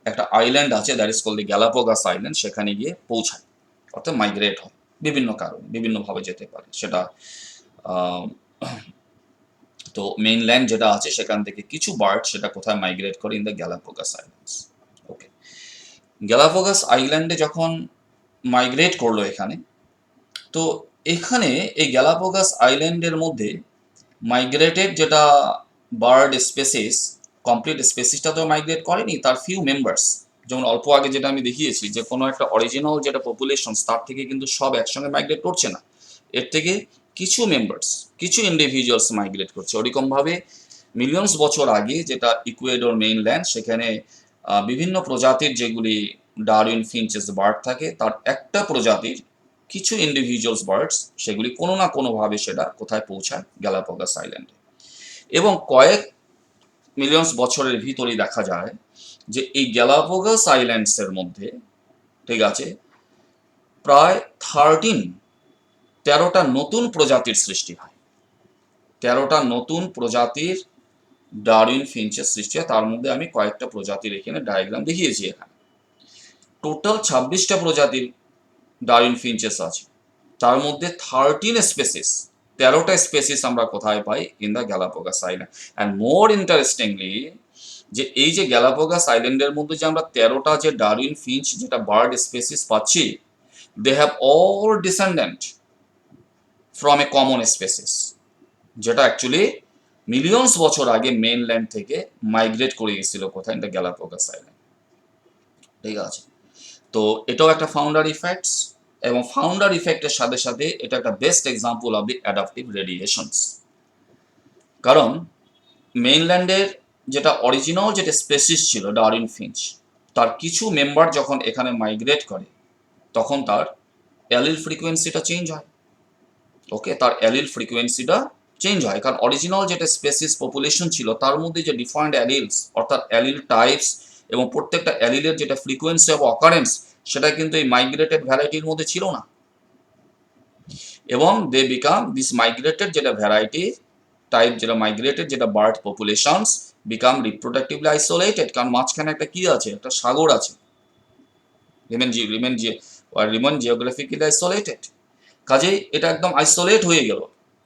একটা আইল্যান্ড আছে that is called the Galapagos island, সেখানে গিয়ে পৌঁছায়, অর্থাৎ মাইগ্রেট হয়। বিভিন্ন কারণ, বিভিন্নভাবে যেতে পারে সেটা। তো মেইনল্যান্ড যেটা আছে সেখান থেকে কিছু বার্ড সেটা কোথায় মাইগ্রেট করে, in the Galapagos islands. Okay, Galapagos আইল্যান্ডে যখন মাইগ্রেট করলো এখানে, তো এখানে এই গ্যালাপাগোস আইল্যান্ডের মধ্যে মাইগ্রেটেড যেটা বার্ড স্পেসিস, কমপ্লিট স্পেসিসটা তো মাইগ্রেট করেনি, তার ফিউ মেম্বার্স, যেমন অল্প আগে যেটা আমি দেখিয়েছি যে কোনো একটা অরিজিনাল যেটা পপুলেশন, তার থেকে কিন্তু সব একসঙ্গে মাইগ্রেট করছে না, এর থেকে কিছু মেম্বার্স, কিছু ইন্ডিভিজুয়ালস মাইগ্রেট করছে। ওরকমভাবে মিলিয়নস বছর আগে যেটা ইকুয়েডর মেইনল্যান্ড, সেখানে বিভিন্ন প্রজাতির যেগুলি ডারউইন ফিঞ্চেস বার্ড থাকে, তার একটা প্রজাতির কিছু ইন্ডিভিজুয়ালস বার্ডস, সেগুলি কোনো না কোনোভাবে সেটা কোথায় পৌঁছায়, গ্যালাপাগোস আইল্যান্ডে। এবং কয়েক মিলিয়নস বছরের ভিতরেই দেখা যায় যে এই গ্যালাপাগোস আইল্যান্ডসের মধ্যে, ঠিক আছে, প্রায় 13টা নতুন প্রজাতির সৃষ্টি হয়। 13টা নতুন প্রজাতির ডারউইন ফিঞ্চের সৃষ্টি হয়। তার মধ্যে আমি কয়েকটা প্রজাতির এখানে ডায়াগ্রাম দেখিয়েছি। এখানে টোটাল 26টা প্রজাতির ডারউইন ফিঞ্চেস আছে, তার মধ্যে 13 স্পেসিস, 13টা স্পেসিস আমরা কোথায় পাই, in the Galapagos island. And more interestingly, যে এই যে গ্যালাপাগোস আইল্যান্ডের মধ্যে যে আমরা 13টা যে ডারউইন ফিঞ্চ যেটা বার্ড স্পেসিস পাচ্ছি, they have all descendant from a common species, যেটা অ্যাকচুয়ালি মিলিয়নস বছর আগে মেইনল্যান্ড থেকে মাইগ্রেট করে গেছিল কোথায়, ইন দ্য গ্যালাপাগোস আইল্যান্ড। ঠিক আছে, তো এটাও একটা ফাউন্ডার ইফেক্টস, এবং ফাউন্ডার ইফেক্টের সাথে সাথে এটা একটা best example of the adaptive radiations. কারণ মেইনল্যান্ডের যেটা অরিজিনাল যেটা স্পেসিস ছিল ডারউইন ফিঞ্চ, তার কিছু মেম্বার যখন এখানে মাইগ্রেট করে, তখন তার অ্যালিল ফ্রিকোয়েন্সিটা চেঞ্জ হয়। ওকে, তার অ্যালিল ফ্রিকোয়েন্সিটা চেঞ্জ হয়, কারণ অরিজিনাল যেটা স্পেসিস পপুলেশন ছিল, তার মধ্যে যে ডিফারেন্ট অ্যালিলস, অর্থাৎ অ্যালিল টাইপস এবং প্রত্যেকটা অ্যালিলের যেটা ফ্রিকোয়েন্সি অফ অকারেন্স, সেটা কিন্তু এই মাইগ্রেটেড ভ্যারাইটির মধ্যে ছিল না। এবং দে বিকাম দিস মাইগ্রেটেড যেটা ভ্যারাইটি টাইপ, যেটা মাইগ্রেটেড যেটা bird populations become reproductively isolated, কারণ মাঝখানে একটা কি আছে, একটা সাগর আছে, রিমেন জিওগ্রাফিক্যালি আইসোলেটেড। কাজেই এটা একদম আইসোলেট হয়ে গেল।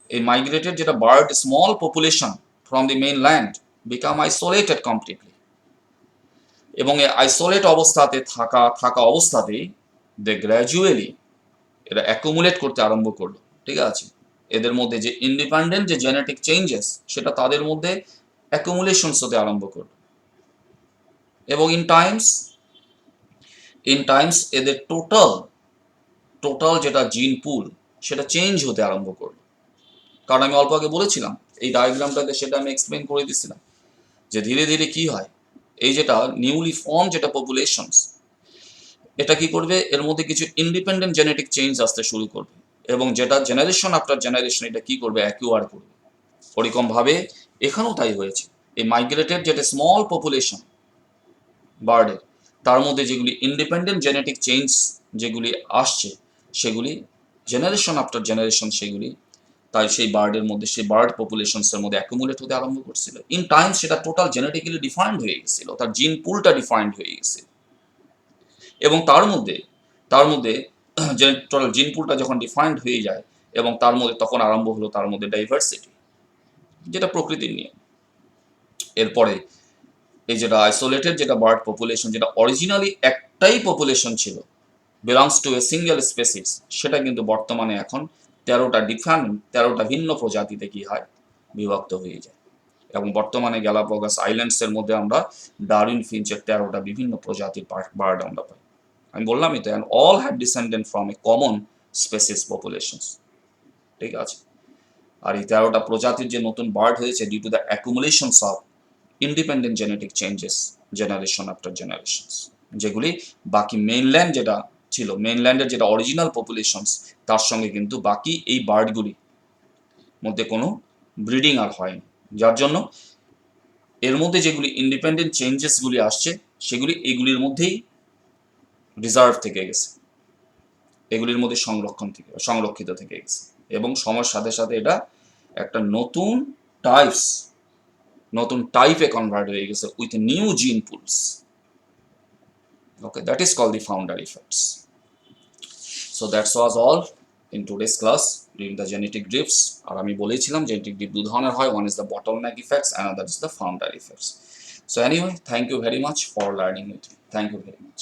এই মাইগ্রেটেড যেটা bird small population from the main land become isolated completely. এবং এই আইসোলেট অবস্থাতে থাকা অবস্থাতেই দে গ্র্যাজুয়ালি এরা অ্যাকুমুলেট করতে আরম্ভ করলো, ঠিক আছে। এদের মধ্যে যে ইন্ডিপেন্ডেন্ট যে জেনেটিক চেঞ্জেস সেটা তাদের মধ্যে অ্যাকুমুলেশনস হতে আরম্ভ করলো, এবং ইন টাইমস এদের টোটাল যেটা জিন পুল সেটা চেঞ্জ হতে আরম্ভ করলো। কারণ আমি অল্প আগে বলেছিলাম এই ডায়াগ্রামটাতে, সেটা আমি এক্সপ্লেন করে দিচ্ছিলাম যে ধীরে ধীরে কি হয়, এই যেটা নিউলি ফর্ম যেটা পপুলেশনস, এটা কি করবে, এর মধ্যে কিছু ইন্ডিপেন্ডেন্ট জেনেটিক চেঞ্জ আসতে শুরু করবে, এবং যেটা জেনারেশন আফটার জেনারেশন এটা কি করবে, অ্যাকিউয়ার করবে। ওরকম ভাবে এখানেও তাই হয়েছে। এই মাইগ্রেটেড যেটা স্মল পপুলেশন বার্ডের, তার মধ্যে যেগুলি ইন্ডিপেন্ডেন্ট জেনেটিক চেঞ্জ যেগুলি আসছে, সেগুলি জেনারেশন আফটার জেনারেশন সেগুলি তাই সেই বার্ডের মধ্যে, সেই বার্ড পপুলেশনসের মধ্যে অ্যাকুমুলেট হতে আরম্ভ করছিল। ইন টাইম সেটা টোটাল জেনেটিক্যালি ডিফাইন্ড হয়ে গেছিল, তার জিন পুলটা ডিফাইন্ড হয়ে গেছিল, এবং তার মধ্যে যে টোটাল জিন পুলটা যখন ডিফাইন্ড হয়ে যায়, এবং তার মধ্যে তখন আরম্ভ হলো তার মধ্যে ডাইভার্সিটি, যেটা প্রকৃতির নিয়ম। এরপরে এই যেটা আইসোলেটেড যেটা বার্ড পপুলেশন, যেটা অরিজিনালি একটাই পপুলেশন ছিল, belongs to a single species, সেটা কিন্তু বর্তমানে এখন 13টা ভিন্ন প্রজাতিতে কি হয়, বিভক্ত হয়ে যায়। এবং বর্তমানে গ্যালাপাগোস আইল্যান্ডসের মধ্যে আমরা ডারউইন ফিঞ্চের 13টা বিভিন্ন প্রজাতির বার্ড আমরা পাই। আমি বললামই তো, and all have descendant from a common species populations, ঠিক আছে। আর এই 13টা প্রজাতির যে নতুন বার্ড হয়েছে due to the accumulations of independent genetic changes generation after generations, যেগুলি বাকি মেইনল্যান্ড যেটা ছিল, মেইনল্যান্ডের যেটা অরিজিনাল পপুলেশনস, তার সঙ্গে কিন্তু বাকি এই বার্ডগুলি মধ্যে কোনো ব্রিডিং আর হয়নি, যার জন্য এর মধ্যে যেগুলি ইন্ডিপেন্ডেন্ট চেঞ্জেসগুলি আসছে সেগুলি এগুলির মধ্যেই রিজার্ভ থেকে গেছে, এগুলির মধ্যে সংরক্ষিত থেকে গেছে, এবং সময়ের সাথে সাথে এটা একটা নতুন টাইপে কনভার্ট হয়ে গেছে উইথ নিউ জিন pools. Okay, that is called the founder effects. So that was all in today's class during the genetic drifts. আর আমি বলেছিলাম genetic drift দু ধরনের হয়, one is the bottleneck effects, another is the founder effects. So anyway, thank you very much for learning with me. Thank you very much.